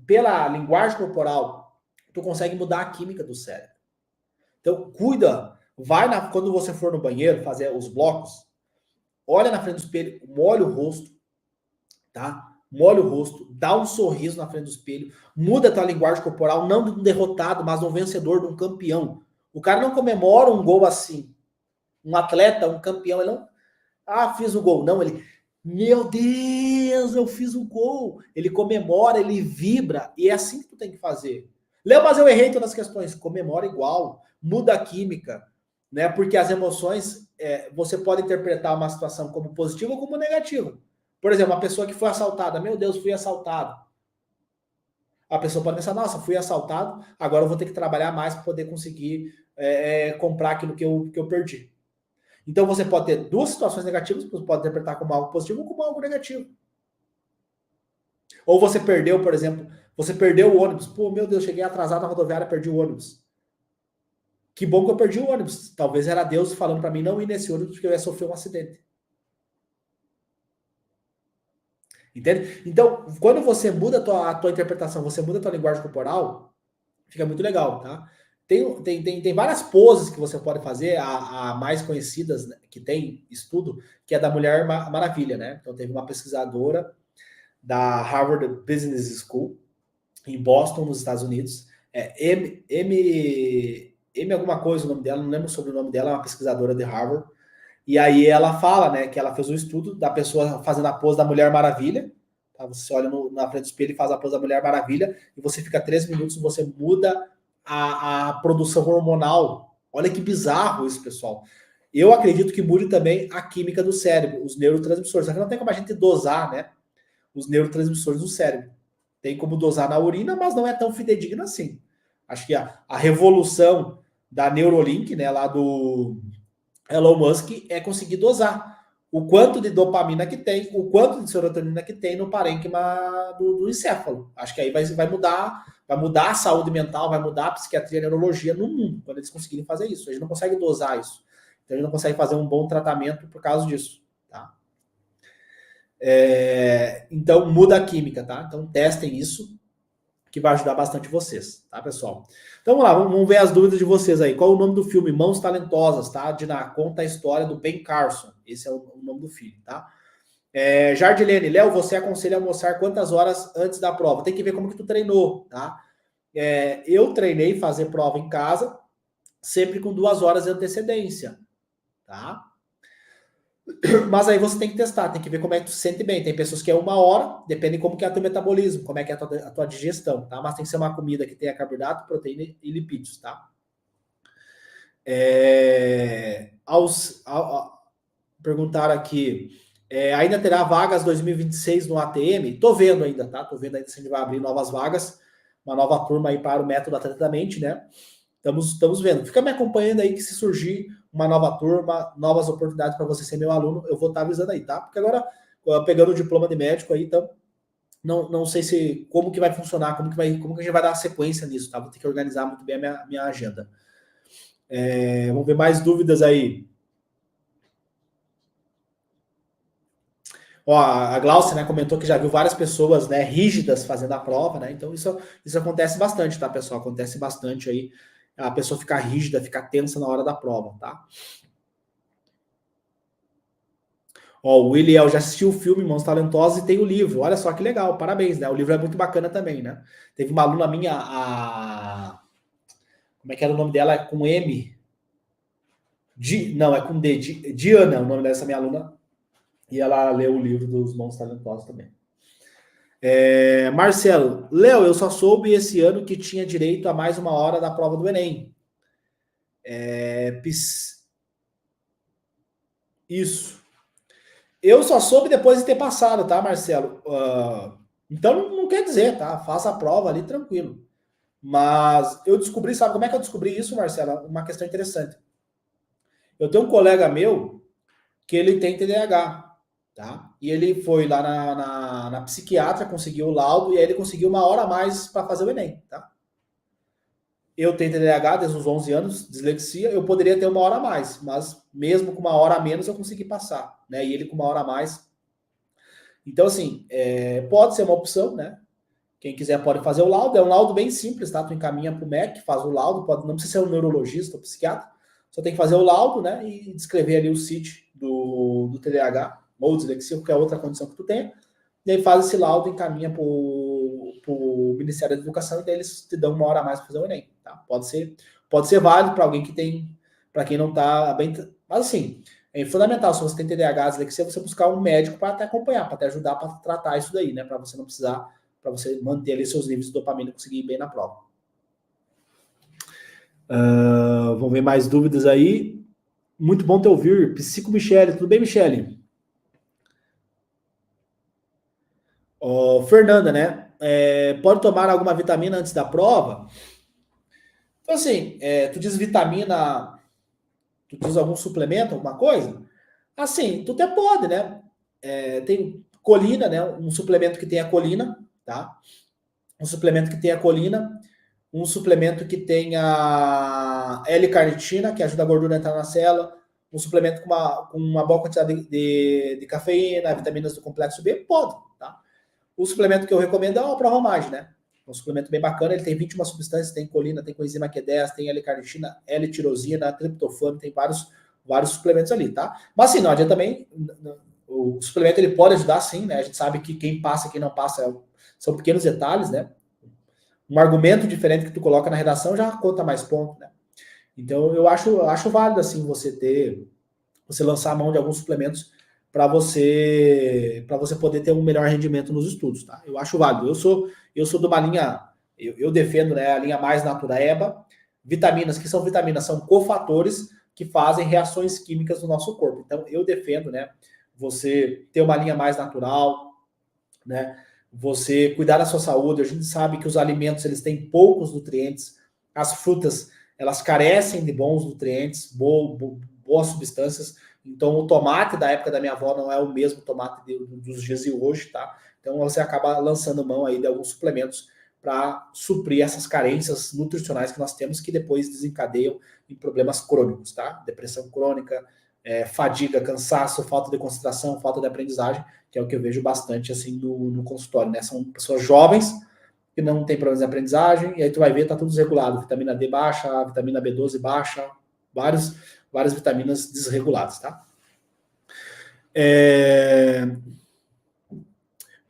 pela linguagem corporal, tu consegue mudar a química do cérebro. Então, cuida, quando você for no banheiro fazer os blocos, olha na frente do espelho, molha o rosto, tá? Molha o rosto, dá um sorriso na frente do espelho, muda a tua linguagem corporal, não de um derrotado, mas de um vencedor, de um campeão. O cara não comemora um gol assim. Um atleta, um campeão, ele não, fiz o gol. Não, ele, meu Deus, eu fiz o gol. Ele comemora, ele vibra, e é assim que tu tem que fazer. Léo, mas eu errei todas as questões. Comemora igual, muda a química, né? Porque as emoções, você pode interpretar uma situação como positiva ou como negativa. Por exemplo, uma pessoa que foi assaltada, meu Deus, fui assaltado. A pessoa pode pensar, nossa, fui assaltado, agora eu vou ter que trabalhar mais para poder conseguir comprar aquilo que eu perdi. Então você pode ter duas situações negativas, você pode interpretar como algo positivo ou como algo negativo. Ou você perdeu, por exemplo, você perdeu o ônibus. Pô, meu Deus, cheguei atrasado na rodoviária, perdi o ônibus. Que bom que eu perdi o ônibus. Talvez era Deus falando para mim não ir nesse ônibus porque eu ia sofrer um acidente. Entende? Então, quando você muda a tua interpretação, você muda a tua linguagem corporal, fica muito legal, tá? Tem várias poses que você pode fazer, a mais conhecidas, né, que tem estudo, que é da Mulher Maravilha, né? Então teve uma pesquisadora da Harvard Business School, em Boston, nos Estados Unidos, M alguma coisa o nome dela, não lembro sobre o nome dela, é uma pesquisadora de Harvard, e aí ela fala, né, que ela fez um estudo da pessoa fazendo a pose da Mulher Maravilha, tá? Você olha na frente do espelho e faz a pose da Mulher Maravilha, e você fica 3 minutos, você muda a produção hormonal. Olha que bizarro isso, pessoal. Eu acredito que mude também a química do cérebro, os neurotransmissores. Só que não tem como a gente dosar, né, os neurotransmissores do cérebro. Tem como dosar na urina, mas não é tão fidedigno assim. Acho que a revolução da Neuralink, né, lá do Elon Musk, é conseguir dosar o quanto de dopamina que tem, o quanto de serotonina que tem no parênquima do encéfalo. Acho que aí vai mudar a saúde mental, vai mudar a psiquiatria e a neurologia no mundo, quando eles conseguirem fazer isso. A gente não consegue dosar isso. Então a gente não consegue fazer um bom tratamento por causa disso. Tá? Então muda a química, tá? Então testem isso, que vai ajudar bastante vocês, tá, pessoal? Então vamos lá, vamos ver as dúvidas de vocês aí. Qual é o nome do filme? Mãos Talentosas, tá? Conta a história do Ben Carson. Esse é o nome do filme, tá? Jardilene, Léo, você aconselha a almoçar quantas horas antes da prova? Tem que ver como que tu treinou, tá? Eu treinei fazer prova em casa, sempre com 2 horas de antecedência, tá? Mas aí você tem que testar, tem que ver como é que tu se sente bem. Tem pessoas que é 1 hora, depende como que é o teu metabolismo, como é que é a tua digestão, tá? Mas tem que ser uma comida que tenha carboidrato, proteína e lipídios, tá? Perguntaram aqui, ainda terá vagas 2026 no ATM? Tô vendo ainda, tá? Tô vendo ainda se a gente vai abrir novas vagas, uma nova turma aí para o método Atletamente, né? Estamos vendo. Fica me acompanhando aí que se surgir uma nova turma, novas oportunidades para você ser meu aluno, eu vou estar avisando aí, tá? Porque agora, pegando o diploma de médico aí, então, não sei como que vai funcionar, como que a gente vai dar sequência nisso, tá? Vou ter que organizar muito bem a minha agenda. Vamos ver mais dúvidas aí. Ó, a Glaucia, né, comentou que já viu várias pessoas, né, rígidas fazendo a prova, né? Então isso acontece bastante, tá, pessoal? Acontece bastante aí. A pessoa ficar rígida, ficar tensa na hora da prova, tá? Ó, o Williel já assistiu o filme Mãos Talentosas e tem o livro. Olha só que legal, parabéns, né? O livro é muito bacana também, né? Teve uma aluna minha, como é que era o nome dela? É com M? Não, é com D. Diana, o nome dessa minha aluna. E ela leu o livro dos Mãos Talentosos também. Marcelo, Léo, eu só soube esse ano que tinha direito a mais 1 hora da prova do Enem. Isso. Eu só soube depois de ter passado, tá, Marcelo? Então não quer dizer, tá? Faça a prova ali tranquilo. Mas eu descobri, sabe como é que eu descobri isso, Marcelo? Uma questão interessante. Eu tenho um colega meu que ele tem TDAH, tá? E ele foi lá na psiquiatra, conseguiu o laudo e aí ele conseguiu 1 hora a mais para fazer o Enem, tá? Eu tenho TDAH desde os 11 anos, dislexia, eu poderia ter 1 hora a mais, mas mesmo com 1 hora a menos eu consegui passar, né? E ele com 1 hora a mais. Então, assim, pode ser uma opção, né? Quem quiser pode fazer o laudo. É um laudo bem simples, tá? Tu encaminha para o MEC, faz o laudo, não precisa ser um neurologista ou psiquiatra, só tem que fazer o laudo, né? E descrever ali o CID do TDAH, ou dislexia, qualquer outra condição que tu tenha. E aí faz esse laudo, encaminha para o Ministério da Educação, e daí eles te dão uma hora a mais para fazer o Enem, tá? Pode ser válido para alguém que tem, para quem não tá bem. Mas assim, é fundamental, se você tem TDAH, dislexia, você buscar um médico para te acompanhar, para te ajudar para tratar isso daí, né? Para você não precisar, para você manter ali seus níveis de dopamina e conseguir ir bem na prova. Vamos ver mais dúvidas aí. Muito bom te ouvir. Psico Michele, tudo bem, Michele? Fernanda, né? Pode tomar alguma vitamina antes da prova? Então, assim, tu diz vitamina, tu diz algum suplemento, alguma coisa? Assim, tu até pode, né? Tem colina, né? Um suplemento que tem a colina, tá? Um suplemento que tem a colina, um suplemento que tem a L-carnitina, que ajuda a gordura a entrar na célula, um suplemento com uma boa quantidade de cafeína, vitaminas do complexo B, pode, tá? O suplemento que eu recomendo é o Provamage, né? É um suplemento bem bacana, ele tem 21 substâncias, tem colina, tem coenzima Q10, tem L-carnitina, L-tirosina, triptofano, tem vários suplementos ali, tá? Mas assim, não adianta também, o suplemento ele pode ajudar sim, né? A gente sabe que quem passa e quem não passa são pequenos detalhes, né? Um argumento diferente que tu coloca na redação já conta mais ponto, né? Então eu acho válido assim você lançar a mão de alguns suplementos para você poder ter um melhor rendimento nos estudos, tá? Eu acho válido. Eu sou de uma linha, eu defendo, né, a linha mais natureba, vitaminas que são vitaminas são cofatores que fazem reações químicas no nosso corpo. Então eu defendo, né, você ter uma linha mais natural, né? Você cuidar da sua saúde. A gente sabe que os alimentos eles têm poucos nutrientes, as frutas elas carecem de bons nutrientes, boas substâncias. Então o tomate da época da minha avó não é o mesmo tomate dos dias de hoje, tá? Então você acaba lançando mão aí de alguns suplementos para suprir essas carências nutricionais que nós temos, que depois desencadeiam em problemas crônicos, tá? Depressão crônica, fadiga, cansaço, falta de concentração, falta de aprendizagem, que é o que eu vejo bastante assim no consultório, né? São pessoas jovens que não têm problemas de aprendizagem, e aí tu vai ver, tá tudo desregulado. Vitamina D baixa, vitamina B12 baixa, várias vitaminas desreguladas, tá?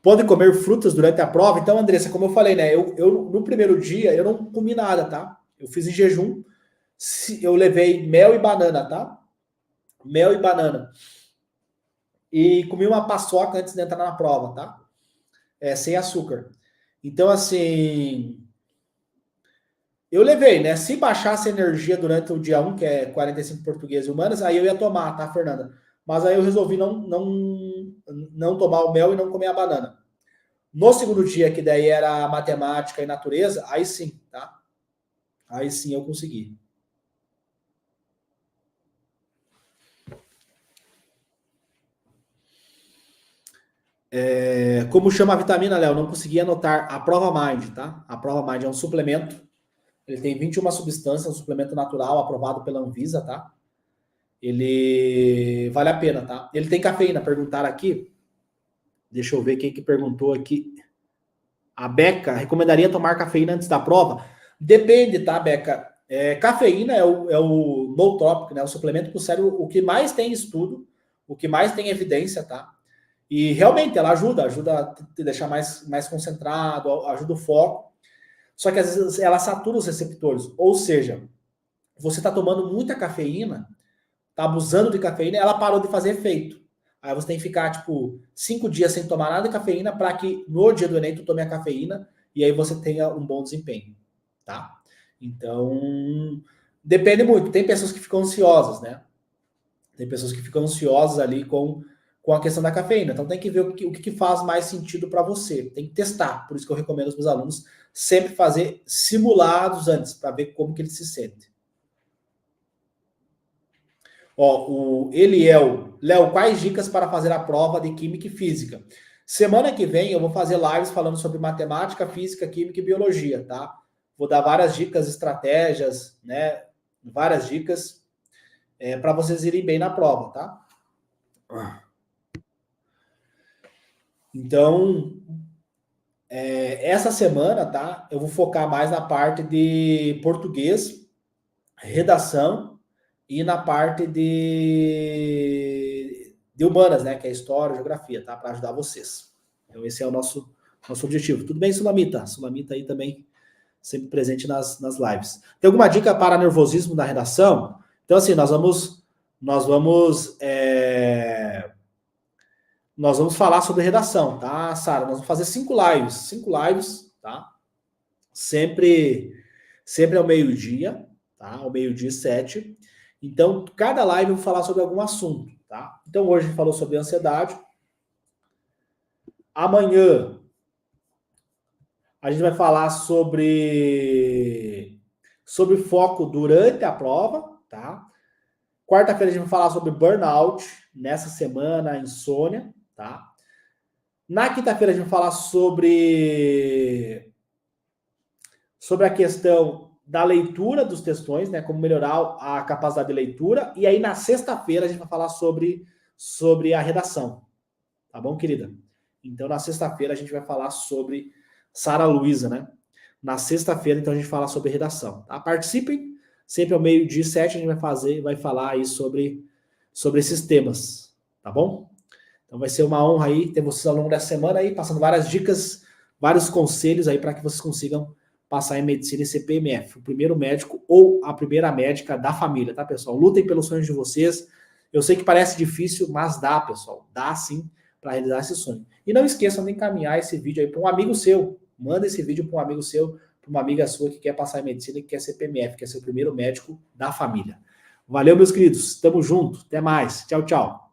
Pode comer frutas durante a prova? Então, Andressa, como eu falei, né? Eu no primeiro dia eu não comi nada, tá? Eu fiz em jejum, eu levei mel e banana, tá? Mel e banana. E comi uma paçoca antes de entrar na prova, tá? Sem açúcar. Então, assim, eu levei, né? Se baixasse a energia durante o dia 1, que é 45 português e humanas, aí eu ia tomar, tá, Fernanda? Mas aí eu resolvi não tomar o mel e não comer a banana. No segundo dia, que daí era matemática e natureza, aí sim, tá? Aí sim eu consegui. Como chama a vitamina, Léo? Não consegui anotar. A Prova Mind, tá? A Prova Mind é um suplemento. Ele tem 21 substâncias, um suplemento natural aprovado pela Anvisa, tá? Ele vale a pena, tá? Ele tem cafeína, perguntaram aqui. Deixa eu ver quem que perguntou aqui. A Beca recomendaria tomar cafeína antes da prova? Depende, tá, Beca? Cafeína é o nootropic, né? O suplemento para o cérebro, o que mais tem estudo, o que mais tem evidência, tá? E realmente ela ajuda a te deixar mais concentrado, ajuda o foco. Só que às vezes ela satura os receptores. Ou seja, você está tomando muita cafeína, tá abusando de cafeína, ela parou de fazer efeito. Aí você tem que ficar, tipo, 5 dias sem tomar nada de cafeína para que no dia do Enem tu tome a cafeína e aí você tenha um bom desempenho, tá? Então, depende muito. Tem pessoas que ficam ansiosas, né? Tem pessoas que ficam ansiosas ali com a questão da cafeína. Então tem que ver o que faz mais sentido para você. Tem que testar. Por isso que eu recomendo aos meus alunos sempre fazer simulados antes, para ver como que ele se sente. Ó, o Eliel. Léo, quais dicas para fazer a prova de Química e Física? Semana que vem eu vou fazer lives falando sobre matemática, física, química e biologia, tá? Vou dar várias dicas, estratégias, né? Várias dicas para vocês irem bem na prova, tá? Então, essa semana, tá? Eu vou focar mais na parte de português, redação e na parte de humanas, né? Que é história, geografia, tá? Para ajudar vocês. Então, esse é o nosso objetivo. Tudo bem, Sulamita? Sulamita aí também, sempre presente nas lives. Tem alguma dica para nervosismo na redação? Então, assim, nós vamos falar sobre redação, tá, Sara? Nós vamos fazer 5 lives, tá? Sempre ao meio-dia, tá? Ao meio-dia 7. Então, cada live eu vou falar sobre algum assunto, tá? Então, hoje a gente falou sobre ansiedade. Amanhã a gente vai falar sobre foco durante a prova, tá? Quarta-feira a gente vai falar sobre burnout, nessa semana, insônia, tá? Na quinta-feira a gente vai falar sobre a questão da leitura dos textões, né? Como melhorar a capacidade de leitura. E aí, na sexta-feira, a gente vai falar sobre a redação. Tá bom, querida? Então, na sexta-feira, a gente vai falar sobre Sara Luísa, né? Na sexta-feira, então, a gente fala sobre redação. Tá? Participem. Sempre ao meio-dia 7, a gente vai falar aí sobre esses temas. Tá bom? Então, vai ser uma honra aí ter vocês ao longo dessa semana aí, passando várias dicas, vários conselhos aí para que vocês consigam passar em medicina e CPMF, o primeiro médico ou a primeira médica da família, tá, pessoal? Lutem pelos sonhos de vocês. Eu sei que parece difícil, mas dá, pessoal. Dá sim para realizar esse sonho. E não esqueçam de encaminhar esse vídeo aí para um amigo seu. Manda esse vídeo para um amigo seu, para uma amiga sua que quer passar em medicina e que quer CPMF, quer ser o primeiro médico da família. Valeu, meus queridos. Tamo junto. Até mais. Tchau, tchau.